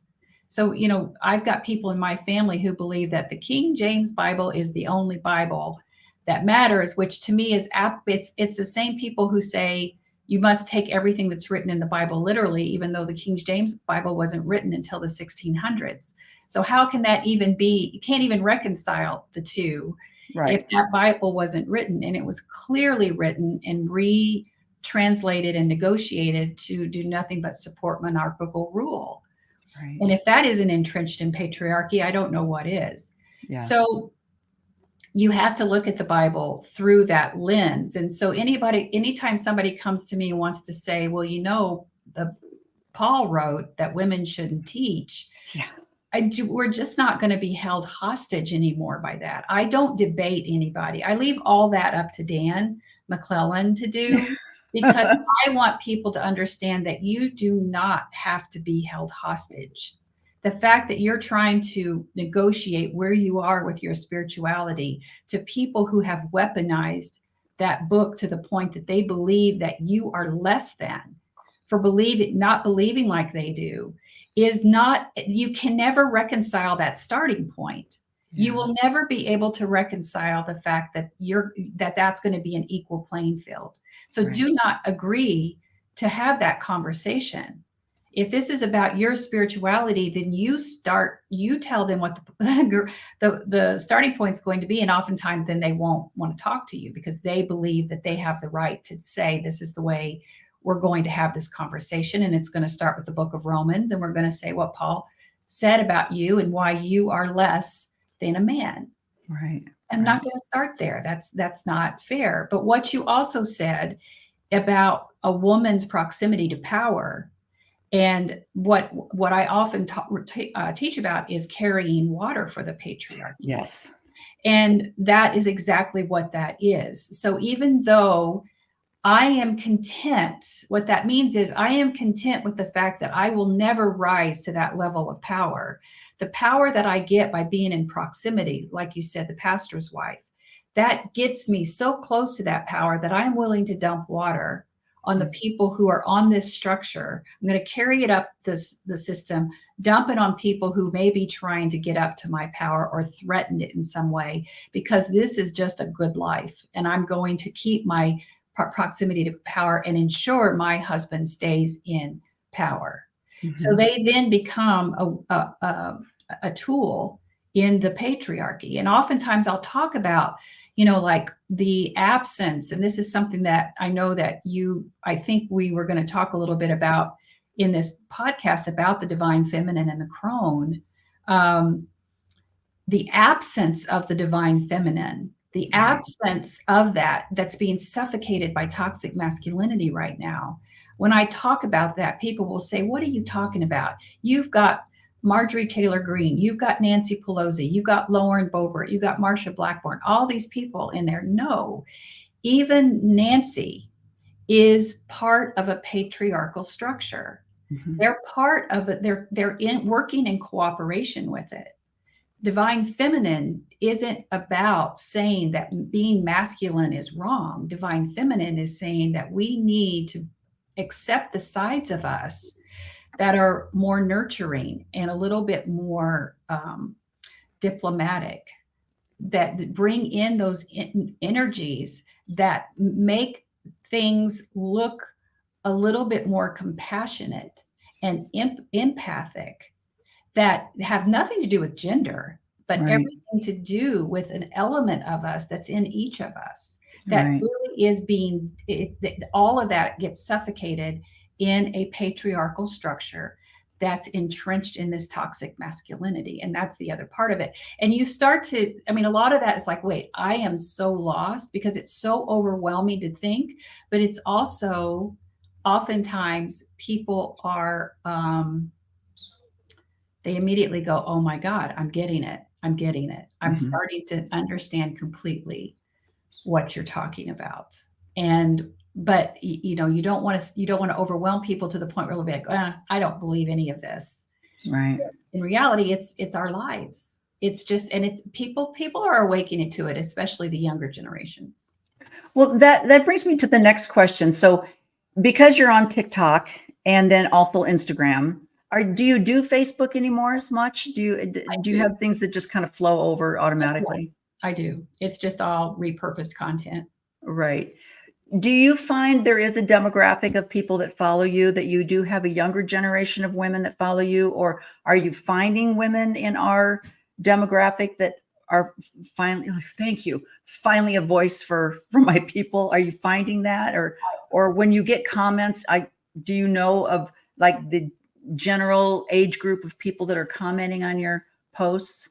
So, I've got people in my family who believe that the King James Bible is the only Bible that matters, which to me is it's the same people who say you must take everything that's written in the Bible literally, even though the King James Bible wasn't written until the 1600s. So how can that even be? You can't even reconcile the two if that Bible wasn't written, and it was clearly written and retranslated and negotiated to do nothing but support monarchical rule. Right. And if that isn't entrenched in patriarchy, I don't know what is. Yeah. So you have to look at the Bible through that lens. And so anytime somebody comes to me and wants to say, well, Paul wrote that women shouldn't teach. Yeah. We're just not going to be held hostage anymore by that. I don't debate anybody. I leave all that up to Dan McClellan to do, because I want people to understand that you do not have to be held hostage. The fact that you're trying to negotiate where you are with your spirituality to people who have weaponized that book to the point that they believe that you are less than for not believing like they do, you can never reconcile that starting point. Yeah. You will never be able to reconcile the fact that that's going to be an equal playing field. So do not agree to have that conversation. If this is about your spirituality, then you tell them what the starting point is going to be. And oftentimes then they won't want to talk to you because they believe that they have the right to say, this is the way we're going to have this conversation. And it's going to start with the book of Romans. And we're going to say what Paul said about you and why you are less than a man. Right. I'm not going to start there. That's not fair. But what you also said about a woman's proximity to power, and what I often teach about is carrying water for the patriarchy. Yes. And that is exactly what that is. So even though I am content, what that means is I am content with the fact that I will never rise to that level of power. The power that I get by being in proximity, like you said, the pastor's wife, that gets me so close to that power that I'm willing to dump water on the people who are on this structure. I'm going to carry it up the system, dump it on people who may be trying to get up to my power or threaten it in some way, because this is just a good life. And I'm going to keep my proximity to power and ensure my husband stays in power. Mm-hmm. So they then become a tool in the patriarchy. And oftentimes I'll talk about, like the absence. And this is something that I know that I think we were going to talk a little bit about in this podcast about the divine feminine and the crone. The absence of the divine feminine, the absence of that's being suffocated by toxic masculinity right now. When I talk about that, people will say, what are you talking about? You've got Marjorie Taylor Greene, you've got Nancy Pelosi, you've got Lauren Boebert, you've got Marsha Blackburn, all these people in there. No, even Nancy is part of a patriarchal structure. Mm-hmm. They're part of it. They're working in cooperation with it. Divine feminine isn't about saying that being masculine is wrong. Divine feminine is saying that we need to accept the sides of us that are more nurturing and a little bit more diplomatic. that bring in those energies that make things look a little bit more compassionate and empathic, that have nothing to do with gender, but Right. everything to do with an element of us that's in each of us that Right. really is all of that gets suffocated in a patriarchal structure that's entrenched in this toxic masculinity. And that's the other part of it. And you start to, I mean, a lot of that is like, wait, I am so lost, because it's so overwhelming to think, but it's also oftentimes people are, they immediately go, oh my God, I'm getting it. I'm getting it. I'm Mhm. starting to understand completely what you're talking about. But you know, you don't want to overwhelm people to the point where they'll be like, I don't believe any of this. Right. In reality, it's our lives. It's just, and people are awakening to it, especially the younger generations. Well, that brings me to the next question. So, because you're on TikTok and then also Instagram, do you do Facebook anymore as much? Do you have things that just kind of flow over automatically? I do. It's just all repurposed content. Right. Do you find there is a demographic of people that follow you, that you do have a younger generation of women that follow you, or are you finding women in our demographic that are finally, thank you, finally a voice for my people? Are you finding that, or when you get comments, do you know of like the general age group of people that are commenting on your posts?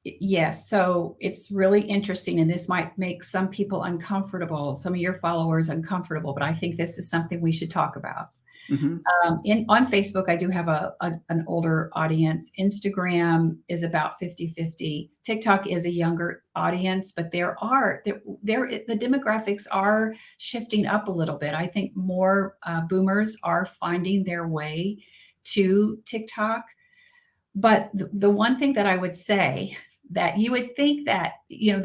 Yes. So it's really interesting, and this might make some people uncomfortable, some of your followers uncomfortable, but I think this is something we should talk about. Mhm. On Facebook, I do have an older audience. Instagram is about 50-50. TikTok is a younger audience, but the demographics are shifting up a little bit. I think more boomers are finding their way to TikTok. But the one thing that I would say, that you would think that, you know,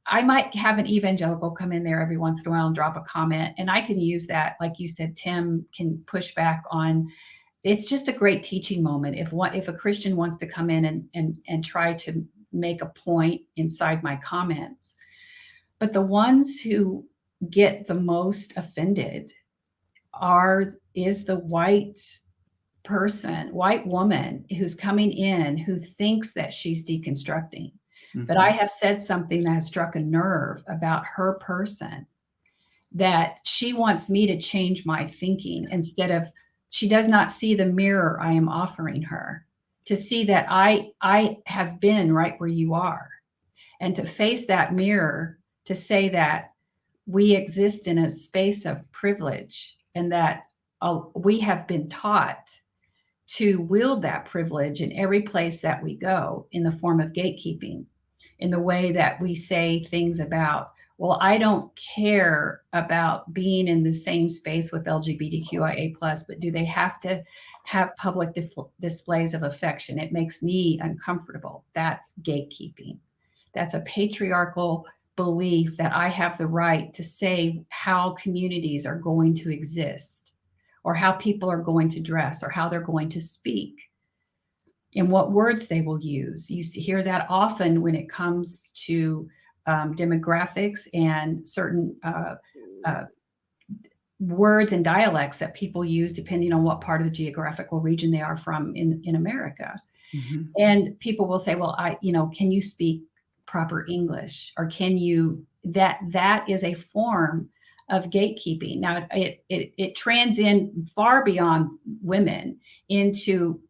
I might have an evangelical come in there every once in a while and drop a comment, and I can use that. Like you said, Tim can push back on. It's just a great teaching moment. If a Christian wants to come in and try to make a point inside my comments, but the ones who get the most offended is the white woman who's coming in, who thinks that she's deconstructing. But I have said something that has struck a nerve about her person, that she wants me to change my thinking, instead of, she does not see the mirror I am offering her, to see that I have been right where you are, and to face that mirror, to say that we exist in a space of privilege, and that we have been taught to wield that privilege in every place that we go, in the form of gatekeeping, in the way that we say things about, well, I don't care about being in the same space with LGBTQIA+, but do they have to have public displays of affection? It makes me uncomfortable. That's gatekeeping. That's a patriarchal belief that I have the right to say how communities are going to exist, or how people are going to dress, or how they're going to speak, and what words they will use. You hear that often when it comes to demographics and certain words and dialects that people use depending on what part of the geographical region they are from in America. Mhm. And people will say, well, can you speak proper English? Or can you, that is a form of gatekeeping. Now it trends in far beyond women into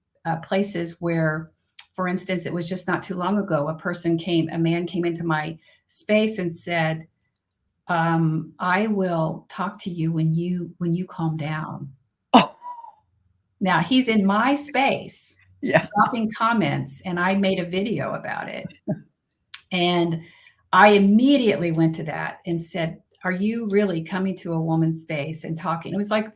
places where, for instance, it was just not too long ago, a man came into my space and said, I will talk to you when you calm down. Oh, Now he's in my space yeah. dropping comments, and I made a video about it. And I immediately went to that and said, are you really coming to a woman's space and talking? It was like,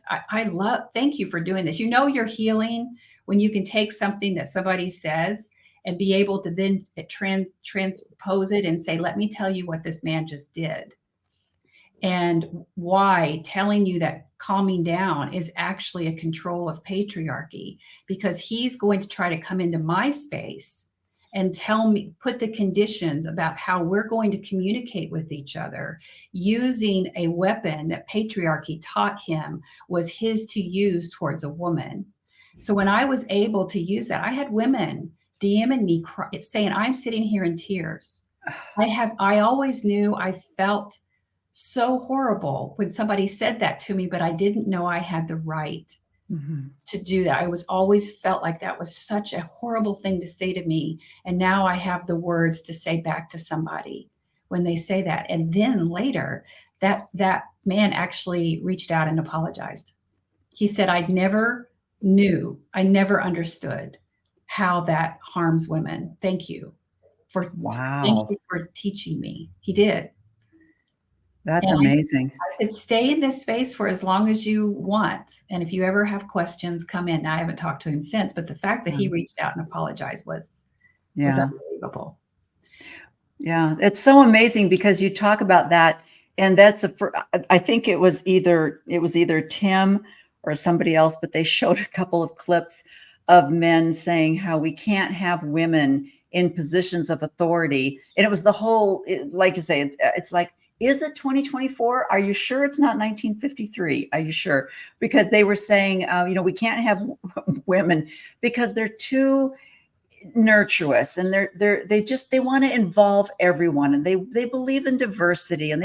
thank you for doing this. You know, you're healing when you can take something that somebody says and be able to then transpose it and say, let me tell you what this man just did, and why telling you that calming down is actually a control of patriarchy, because he's going to try to come into my space and tell me, put the conditions about how we're going to communicate with each other using a weapon that patriarchy taught him was his to use towards a woman. So when I was able to use that, I had women DMing me saying, I'm sitting here in tears. I always knew I felt so horrible when somebody said that to me, but I didn't know I had the right to do that. I was always felt like that was such a horrible thing to say to me. And now I have the words to say back to somebody when they say that. And then later that man actually reached out and apologized. He said, I never understood how that harms women. Thank you for teaching me. He did. That's amazing. I said, stay in this space for as long as you want. And if you ever have questions, come in. Now, I haven't talked to him since, but the fact that he reached out and apologized was unbelievable. Yeah, it's so amazing because you talk about that, and that's I think it was either Tim or somebody else, but they showed a couple of clips of men saying how we can't have women in positions of authority, and it was the whole, like you say, it's like, is it 2024? Are you sure it's not 1953? Are you sure? Because they were saying, we can't have women because they're too nurturous, and they want to involve everyone, and they believe in diversity, and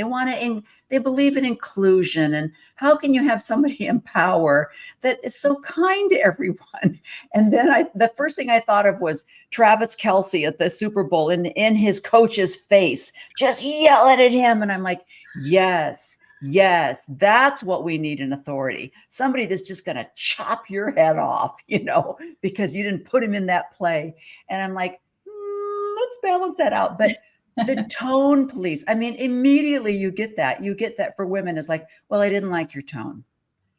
they believe in inclusion. And how can you have somebody in power that is so kind to everyone? And then the first thing I thought of was Travis Kelce at the Super Bowl in his coach's face, just yelling at him. And I'm like, yes, that's what we need in authority. Somebody that's just going to chop your head off, because you didn't put him in that play. And I'm like, let's balance that out. But the tone police, I mean, immediately you get that for women is like, well, I didn't like your tone.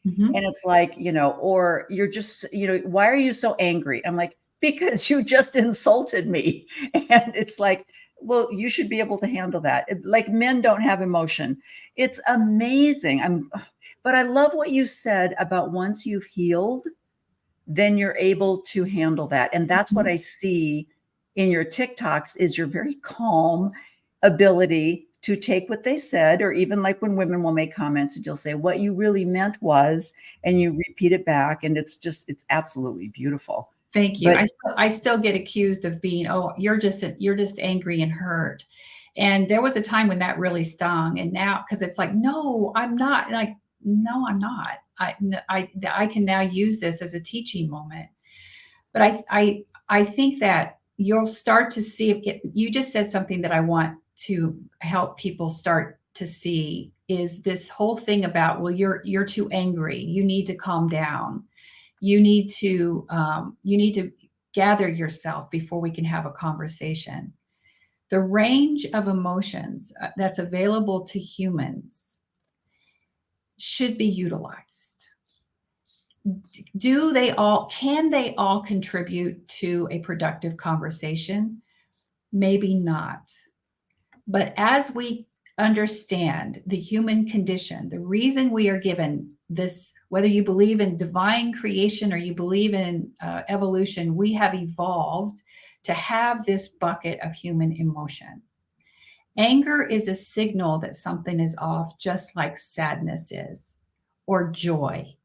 And it's like, or you're just, why are you so angry? I'm like, because you just insulted me. And it's like, well, you should be able to handle that. Like, men don't have emotion. It's amazing. But I love what you said about once you've healed, then you're able to handle that. And that's what I see in your TikToks is your very calm ability to take what they said, or even like when women will make comments and you'll say, what you really meant was, and you repeat it back. And it's absolutely beautiful. Thank you. But I still get accused of being, you're just angry and hurt. And there was a time when that really stung. And now, because it's like, no, I'm not. Like, no, I'm not. I can now use this as a teaching moment. But I think that you'll start to see, you just said something that I want to help people start to see, is this whole thing about, well, you're too angry. You need to calm down. You need to gather yourself before we can have a conversation. The range of emotions that's available to humans should be utilized. Can they all contribute to a productive conversation? Maybe not. But as we understand the human condition, the reason we are given this, whether you believe in divine creation or you believe in evolution, we have evolved to have this bucket of human emotion. Anger is a signal that something is off, just like sadness is, or joy,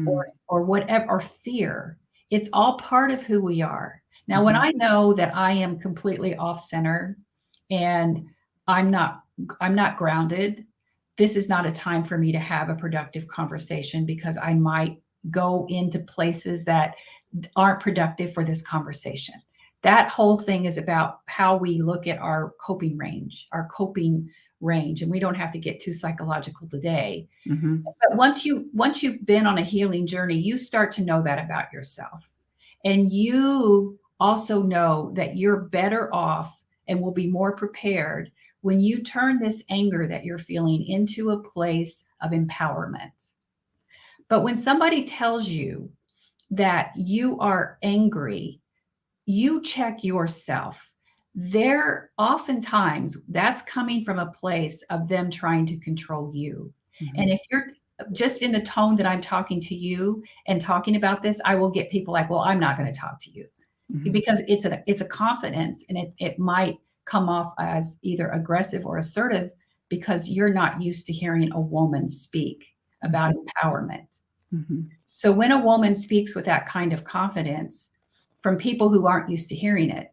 or whatever, or fear. It's all part of who we are. Now, when I know that I am completely off center and I'm not grounded, this is not a time for me to have a productive conversation, because I might go into places that aren't productive for this conversation. That whole thing is about how we look at our coping range. And we don't have to get too psychological today. But once you've been on a healing journey, you start to know that about yourself. And you also know that you're better off and will be more prepared when you turn this anger that you're feeling into a place of empowerment. But when somebody tells you that you are angry, you check yourself. Oftentimes that's coming from a place of them trying to control you. And if you're just in the tone that I'm talking to you and talking about this, I will get people like, well, I'm not going to talk to you. because it's a confidence, and it might come off as either aggressive or assertive because you're not used to hearing a woman speak about empowerment. Mm-hmm. So when a woman speaks with that kind of confidence from people who aren't used to hearing it,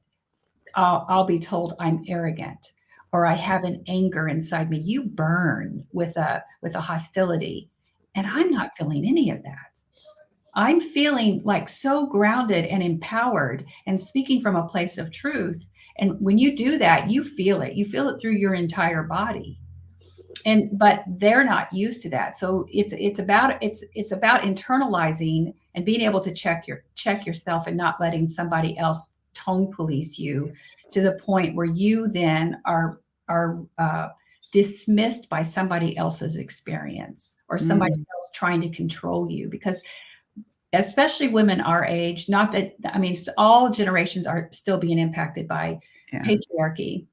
I'll be told I'm arrogant, or I have an anger inside me. You burn with a hostility, and I'm not feeling any of that. I'm feeling like so grounded and empowered and speaking from a place of truth. And when you do that, you feel it. You feel it through your entire body. But they're not used to that. So it's about internalizing and being able to check yourself and not letting somebody else tone police you to the point where you then are dismissed by somebody else's experience, or somebody else trying to control you. Because especially women our age, not that, I mean, all generations are still being impacted by patriarchy.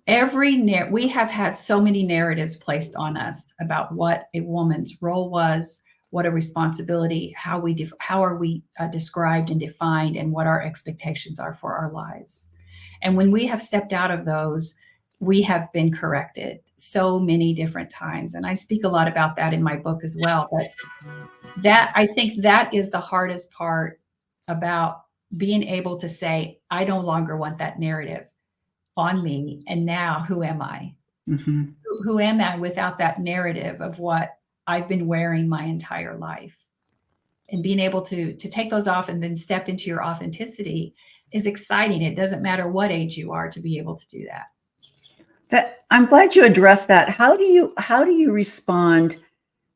We have had so many narratives placed on us about what a woman's role was, what a responsibility, how are we described and defined, and what our expectations are for our lives. And when we have stepped out of those, we have been corrected so many different times. And I speak a lot about that in my book as well. But I think that is the hardest part about being able to say, I no longer want that narrative on me. And now who am I? Mm-hmm. Who am I without that narrative of what I've been wearing my entire life? And being able to take those off and then step into your authenticity is exciting. It doesn't matter what age you are to be able to do that. I'm glad you addressed that. How do you respond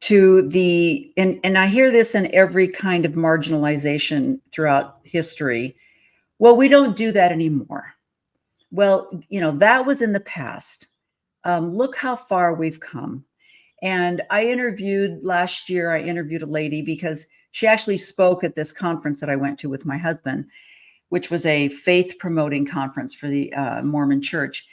to the, and I hear this in every kind of marginalization throughout history. Well, we don't do that anymore. Well, that was in the past. Look how far we've come. And last year, I interviewed a lady because she actually spoke at this conference that I went to with my husband, which was a faith promoting conference for the Mormon church.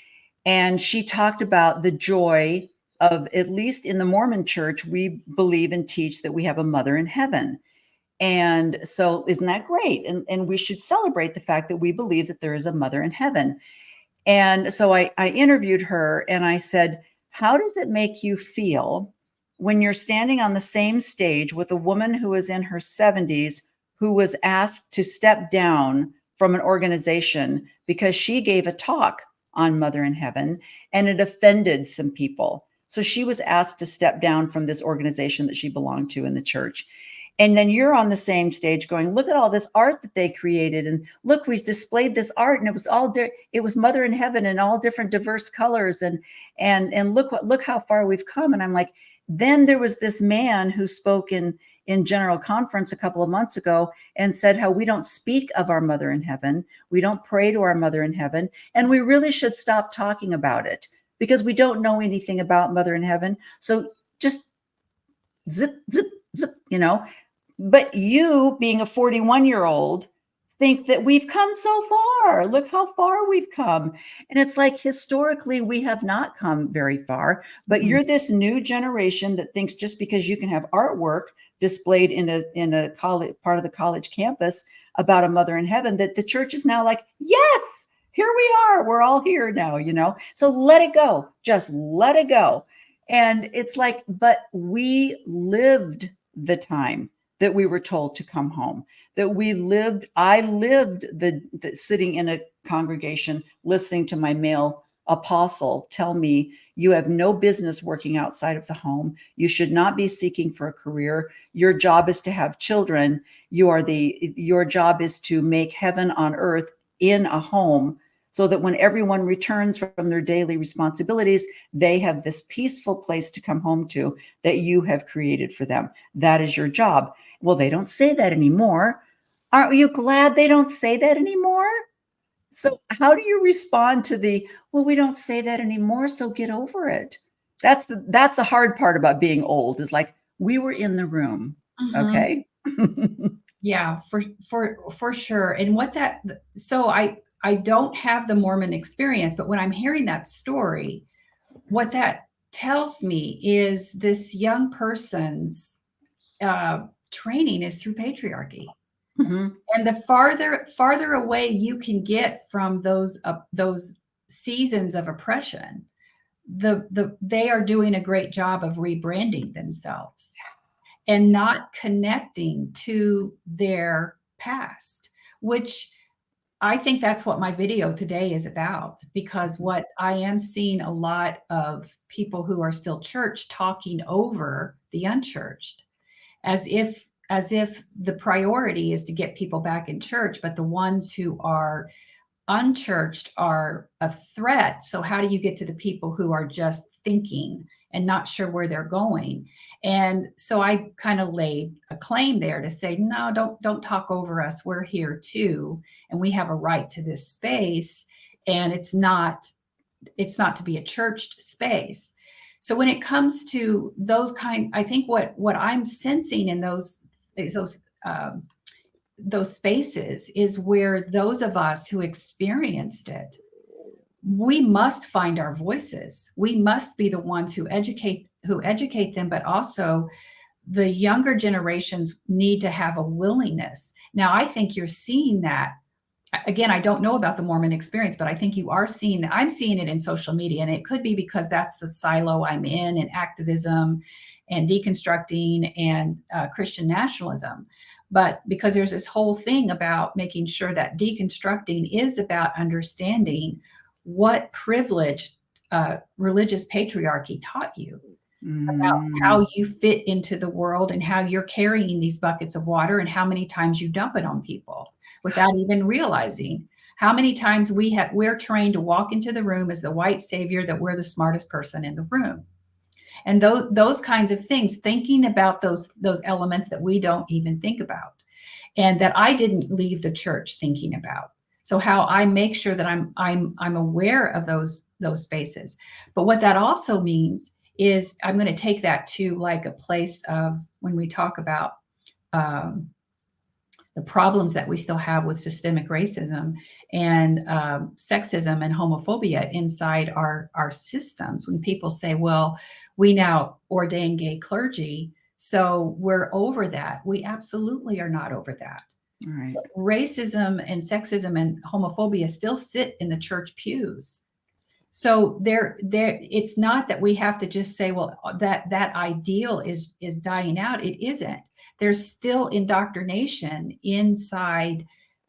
And she talked about the joy of, at least in the Mormon church, we believe and teach that we have a mother in heaven. And so isn't that great? And we should celebrate the fact that we believe that there is a mother in heaven. And so I interviewed her and I said, how does it make you feel when you're standing on the same stage with a woman who is in her 70s, who was asked to step down from an organization because she gave a talk on Mother in Heaven and it offended some people? So she was asked to step down from this organization that she belonged to in the church. And then you're on the same stage going, look at all this art that they created. And look, we displayed this art and it was it was Mother in Heaven in all different diverse colors. And look how far we've come. And I'm like, then there was this man who spoke in general conference a couple of months ago and said how we don't speak of our Mother in Heaven. We don't pray to our Mother in Heaven. And we really should stop talking about it because we don't know anything about Mother in Heaven. So just zip, zip, zip, But you, being a 41-year-old, think that we've come so far. Look how far we've come. And it's like, historically, we have not come very far. But you're this new generation that thinks just because you can have artwork displayed in a college, part of the college campus about a Mother in Heaven, that the church is now like, yes, here we are. We're all here now, So let it go. Just let it go. And it's like, but we lived the time that we were told to come home, I lived the sitting in a congregation, listening to my male apostle tell me, you have no business working outside of the home. You should not be seeking for a career. Your job is to have children. Your job is to make heaven on earth in a home, so that when everyone returns from their daily responsibilities, they have this peaceful place to come home to that you have created for them. That is your job. Well, they don't say that anymore. Aren't you glad they don't say that anymore? So how do you respond to well, we don't say that anymore, so get over it. That's the hard part about being old, is like, we were in the room. Okay. Yeah, for sure. And so I don't have the Mormon experience, but when I'm hearing that story, what that tells me is this young person's training is through patriarchy. Mhm. And the farther away you can get from those seasons of oppression, they are doing a great job of rebranding themselves and not connecting to their past, which I think that's what my video today is about, because what I am seeing a lot of people who are still church talking over the unchurched as if the priority is to get people back in church, but the ones who are unchurched are a threat. So how do you get to the people who are just thinking and not sure where they're going? And so I kind of laid a claim there to say, no, don't talk over us. We're here too, and we have a right to this space. And it's not to be a churched space. So when it comes to I think what I'm sensing in those spaces is where those of us who experienced it, we must find our voices. We must be the ones who educate them, but also the younger generations need to have a willingness. Now, I think you're seeing that. Again, I don't know about the Mormon experience, but I think you are seeing that. I'm seeing it in social media, and it could be because that's the silo I'm in activism and deconstructing and Christian nationalism. But because there's this whole thing about making sure that deconstructing is about understanding what privilege religious patriarchy taught you about how you fit into the world and how you're carrying these buckets of water and how many times you dump it on people without even realizing how many times we're trained to walk into the room as the white savior, that we're the smartest person in the room. And those kinds of things, thinking about those elements that we don't even think about, and that I didn't leave the church thinking about. So how I make sure that I'm aware of those spaces. But what that also means is I'm going to take that to like a place of when we talk about the problems that we still have with systemic racism and sexism and homophobia inside our systems. When people say, well, we now ordain gay clergy, so we're over that. We absolutely are not over that. Right. Racism and sexism and homophobia still sit in the church pews. So it's not that we have to just say, well, that ideal is dying out. It isn't. There's still indoctrination inside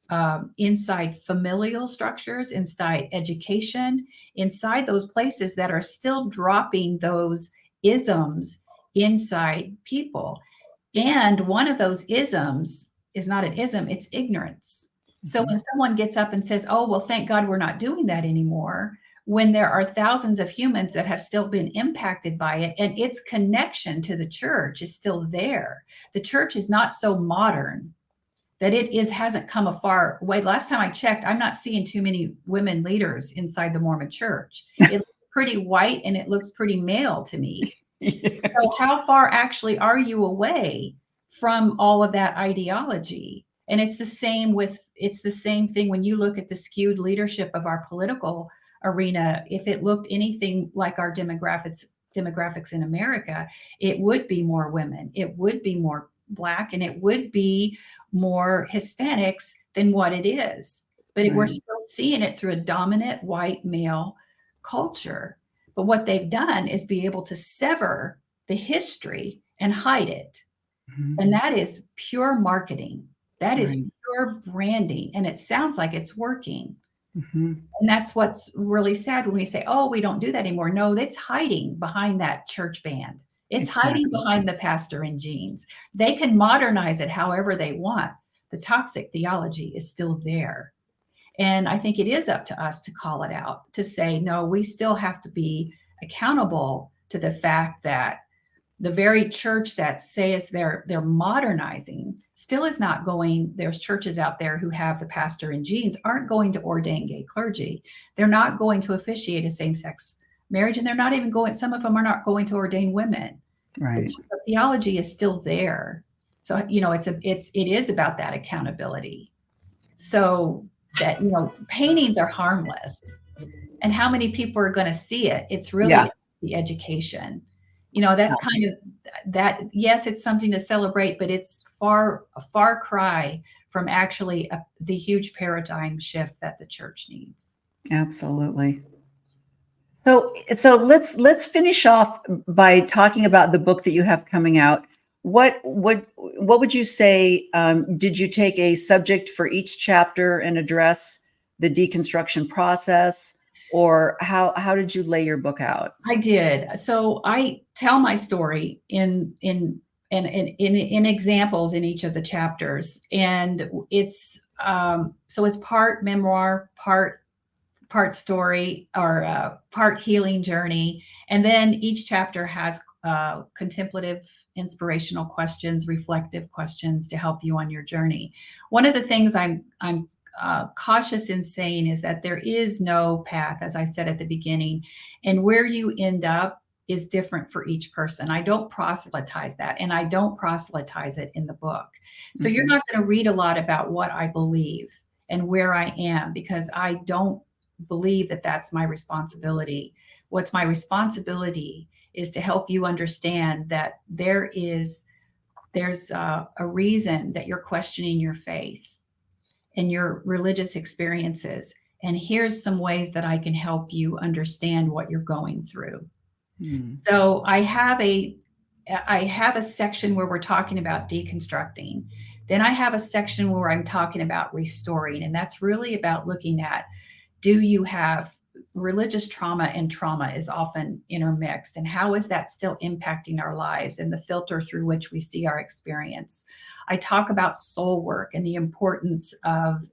familial structures, inside education, inside those places that are still dropping those isms inside people. And one of those isms is not an ism, it's ignorance. So when someone gets up and says, oh, well, thank God we're not doing that anymore, when there are thousands of humans that have still been impacted by it, and its connection to the church is still there. The church is not so modern that hasn't come a far way. Last time I checked, I'm not seeing too many women leaders inside the Mormon church. It looks pretty white and it looks pretty male to me. Yes. So how far actually are you away from all of that ideology? And it's the same thing when you look at the skewed leadership of our political arena. If it looked anything like our demographics in America, it would be more women, it would be more Black, and it would be more Hispanics than what it is. But we're still seeing it through a dominant white male culture. But what they've done is be able to sever the history and hide it. Mm-hmm. And that is pure marketing. That is pure branding. And it sounds like it's working. Mm-hmm. And that's what's really sad when we say, oh, we don't do that anymore. No, it's hiding behind that church band. It's hiding behind the pastor in jeans. They can modernize it however they want. The toxic theology is still there. And I think it is up to us to call it out, to say, no, we still have to be accountable to the fact that the very church that says they're modernizing still is not going. There's churches out there who have the pastor in jeans aren't going to ordain gay clergy. They're not going to officiate a same-sex marriage, and they're not even going. Some of them are not going to ordain women. Right. The theology is still there. So it is about that accountability. So that paintings are harmless, and how many people are going to see it? It's really the education. That's kind of that. Yes, it's something to celebrate, but it's a far cry from actually the huge paradigm shift that the church needs. Absolutely. So let's finish off by talking about the book that you have coming out. What would you say? Did you take a subject for each chapter and address the deconstruction process, or how did you lay your book out? I did. So I tell my story in examples in each of the chapters, and it's so it's part memoir, part story, or part healing journey, and then each chapter has contemplative, inspirational questions, reflective questions to help you on your journey. One of the things I'm cautious in saying is that there is no path, as I said at the beginning, and where you end up is different for each person. I don't proselytize that, and I don't proselytize it in the book. So you're not going to read a lot about what I believe and where I am, because I don't believe that that's my responsibility. What's my responsibility is to help you understand that there's a reason that you're questioning your faith and your religious experiences. And here's some ways that I can help you understand what you're going through. So I have a section where we're talking about deconstructing. Then I have a section where I'm talking about restoring. And that's really about looking at, do you have religious trauma, and trauma is often intermixed, and how is that still impacting our lives and the filter through which we see our experience? I talk about soul work and the importance of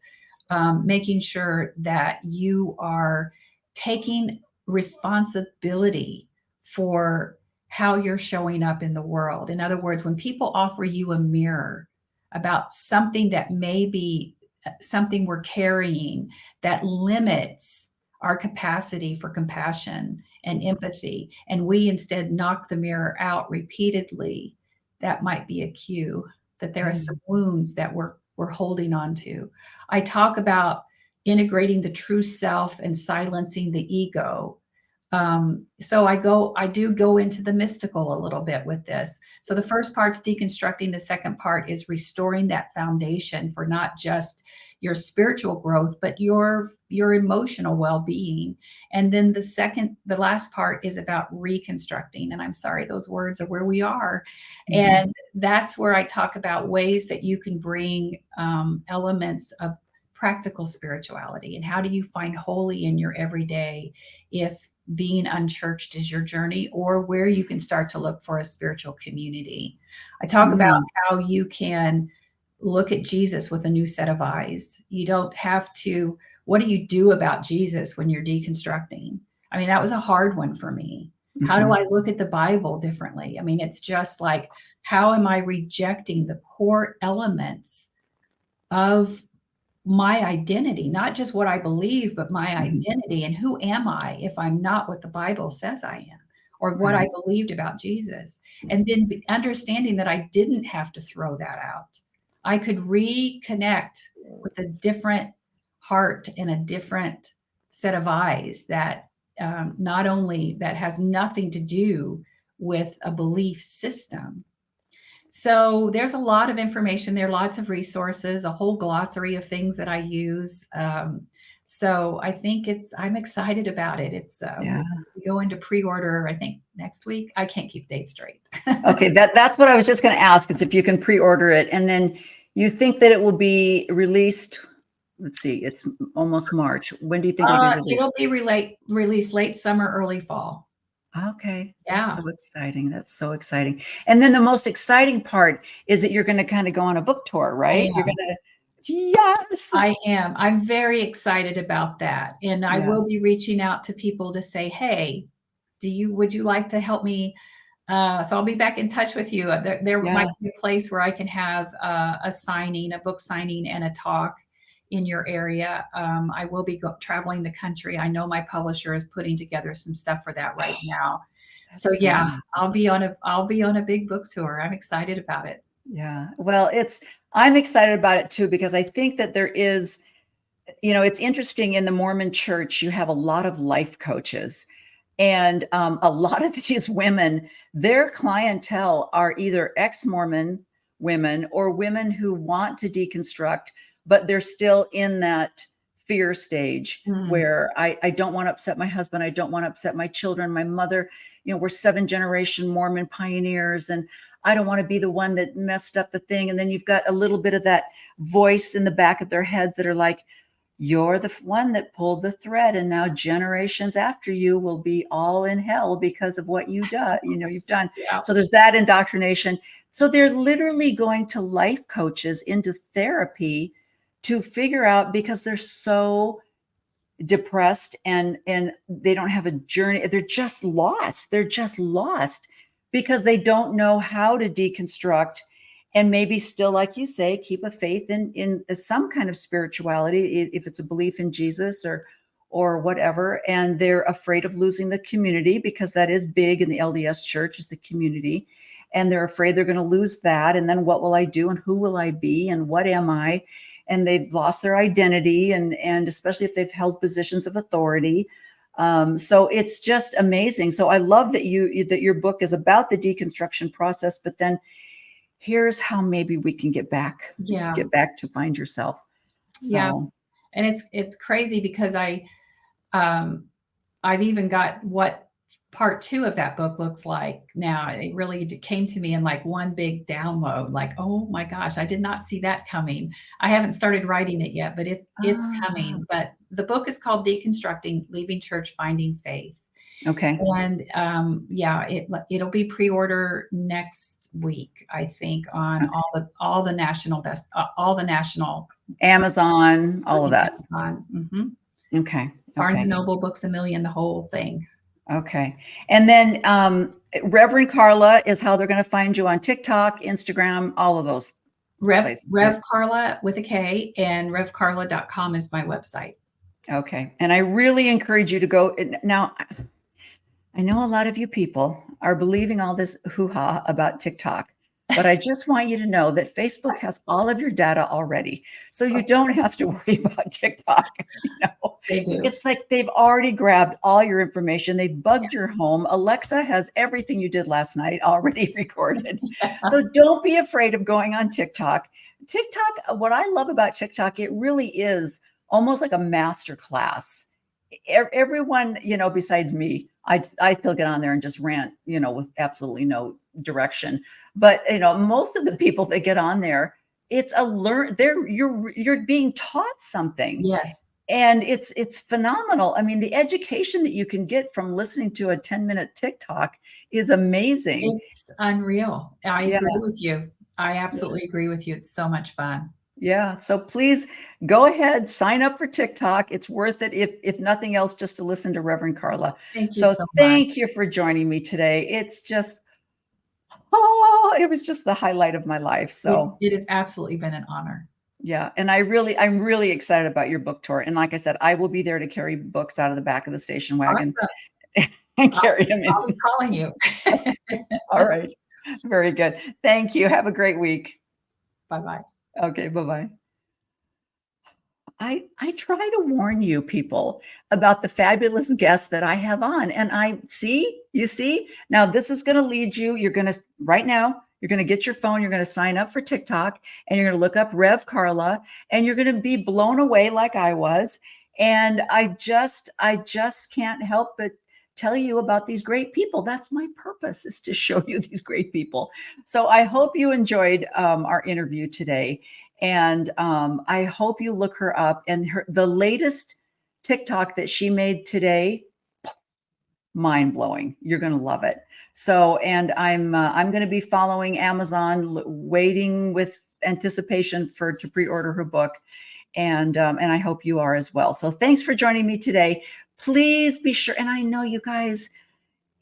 making sure that you are taking responsibility for how you're showing up in the world. In other words, when people offer you a mirror about something that may be something we're carrying that limits our capacity for compassion and empathy, and we instead knock the mirror out repeatedly, that might be a cue that there are some wounds that we're holding on to. I talk about integrating the true self and silencing the ego. So I do go into the mystical a little bit with this. So the first part's deconstructing. The second part is restoring that foundation for not just your spiritual growth, but your emotional well-being. And then the last part is about reconstructing. And I'm sorry, those words are where we are. And that's where I talk about ways that you can bring elements of practical spirituality, and how do you find holy in your everyday if being unchurched is your journey, or where you can start to look for a spiritual community. I talk about how you can look at Jesus with a new set of eyes. You don't have to, what do you do about Jesus when you're deconstructing? I mean, that was a hard one for me. How do I look at the Bible differently? I mean, it's just like, how am I rejecting the core elements of my identity, not just what I believe, but my identity, and who am I if I'm not what the Bible says I am, or what I believed about Jesus. And then understanding that I didn't have to throw that out. I could reconnect with a different heart and a different set of eyes that not only that has nothing to do with a belief system. So there's a lot of information there, lots of resources, a whole glossary of things that I use. So I think I'm excited about it. We go into pre-order, I think next week. I can't keep dates straight. Okay, that's what I was just going to ask, is if you can pre-order it, and then you think that it will be released. Let's see, it's almost March. When do you think it'll be released? It'll be released late summer, early fall. Okay. Yeah. That's so exciting. That's so exciting. And then the most exciting part is that you're going to kind of go on a book tour, right? You're going to, yes. I am. I'm very excited about that. And I will be reaching out to people to say, hey, would you like to help me? So I'll be back in touch with you. There might be a place where I can have a book signing and a talk in your area. I will be traveling the country. I know my publisher is putting together some stuff for that right now. So yeah, amazing. I'll be on a big book tour. I'm excited about it. Yeah. Well, I'm excited about it too, because I think that there is, it's interesting, in the Mormon church, you have a lot of life coaches, and a lot of these women, their clientele are either ex-Mormon women or women who want to deconstruct, but they're still in that fear stage where I don't want to upset my husband. I don't want to upset my children, my mother. We're 7th-generation Mormon pioneers, and I don't want to be the one that messed up the thing. And then you've got a little bit of that voice in the back of their heads that are like, you're the one that pulled the thread, and now generations after you will be all in hell because of what you've done. Yeah. So there's that indoctrination. So they're literally going to life coaches, into therapy, to figure out, because they're so depressed and they don't have a journey. They're just lost. Because they don't know how to deconstruct, and maybe still, like you say, keep a faith in some kind of spirituality, if it's a belief in Jesus or whatever. And they're afraid of losing the community, because that is big in the LDS church, is the community. And they're afraid they're going to lose that. And then what will I do? And who will I be? And what am I? And they've lost their identity, and especially if they've held positions of authority. So it's just amazing. So I love that your book is about the deconstruction process, but then here's how maybe we can get back to find yourself. So. Yeah. And it's crazy, because I've even got what part 2 of that book looks like now. It really came to me in like one big download, like, oh my gosh, I did not see that coming. I haven't started writing it yet, but it's coming. But the book is called Deconstructing, Leaving Church, Finding Faith. Okay. And it'll be pre-order next week, I think, on all the national Amazon, all of that. Mm-hmm. Okay. Barnes and Noble, Books A Million, the whole thing. Okay. And then Reverend Karla is how they're going to find you on TikTok, Instagram, all of those. Rev Karla with a K, and revkarla.com is my website. Okay. And I really encourage you to go. Now, I know a lot of you people are believing all this hoo-ha about TikTok, but I just want you to know that Facebook has all of your data already. So you don't have to worry about TikTok. They do. It's like they've already grabbed all your information. They've bugged your home. Alexa has everything you did last night already recorded. Yeah. So don't be afraid of going on TikTok. TikTok, what I love about TikTok, it really is almost like a master class. Everyone, besides me, I still get on there and just rant, with absolutely no direction. But, most of the people that get on there, it's you're being taught something. Yes. And it's phenomenal. I mean, the education that you can get from listening to a 10-minute TikTok is amazing. It's unreal. I agree with you. I absolutely agree with you. It's so much fun. Yeah. So please go ahead, sign up for TikTok. It's worth it, if nothing else, just to listen to Reverend Karla. Thank you so much. Thank you for joining me today. It's just, it was just the highlight of my life. So it has absolutely been an honor. Yeah. And I'm really excited about your book tour. And like I said, I will be there to carry books out of the back of the station wagon and carry them in. I'll be calling you. All right. Very good. Thank you. Have a great week. Bye-bye. Okay. Bye-bye. I try to warn you people about the fabulous guests that I have on. And you see, now this is going to lead you. You're going to, right now, you're going to get your phone. You're going to sign up for TikTok, and you're going to look up Rev Karla, and you're going to be blown away like I was. And I just can't help but tell you about these great people. That's my purpose, is to show you these great people. So I hope you enjoyed our interview today. And I hope you look her up. And the latest TikTok that she made today, mind blowing. You're going to love it. So, and I'm going to be following Amazon, waiting with anticipation to pre-order her book. And I hope you are as well. So thanks for joining me today. Please be sure. And I know you guys,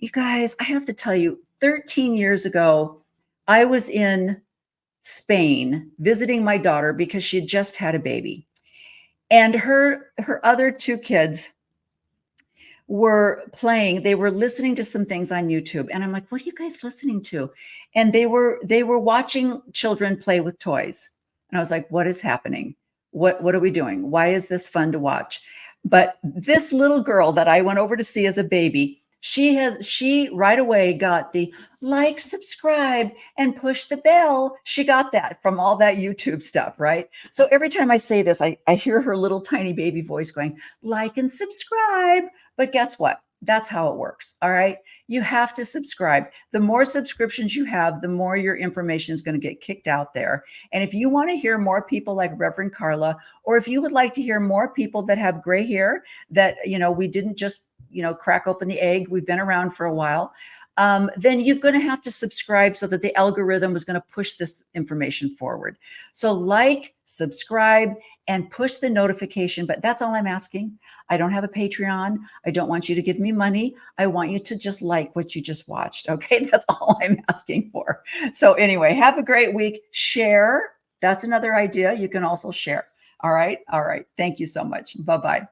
I have to tell you, 13 years ago, I was in Spain visiting my daughter because she had just had a baby, and her other two kids were playing. They were listening to some things on YouTube, and I'm like, what are you guys listening to? And they were watching children play with toys. And I was like, what is happening? What are we doing? Why is this fun to watch? But this little girl that I went over to see as a baby, She right away got the like, subscribe, and push the bell. She got that from all that YouTube stuff, right? So every time I say this, I hear her little tiny baby voice going, like and subscribe. But guess what? That's how it works. All right. You have to subscribe. The more subscriptions you have, the more your information is going to get kicked out there. And if you want to hear more people like Reverend Karla, or if you would like to hear more people that have gray hair that, we didn't just, crack open the egg, we've been around for a while, then you're going to have to subscribe so that the algorithm is going to push this information forward. So like, subscribe, and push the notification. But that's all I'm asking. I don't have a Patreon. I don't want you to give me money. I want you to just like what you just watched. Okay. That's all I'm asking for. So anyway, have a great week. Share. That's another idea. You can also share. All right. All right. Thank you so much. Bye-bye.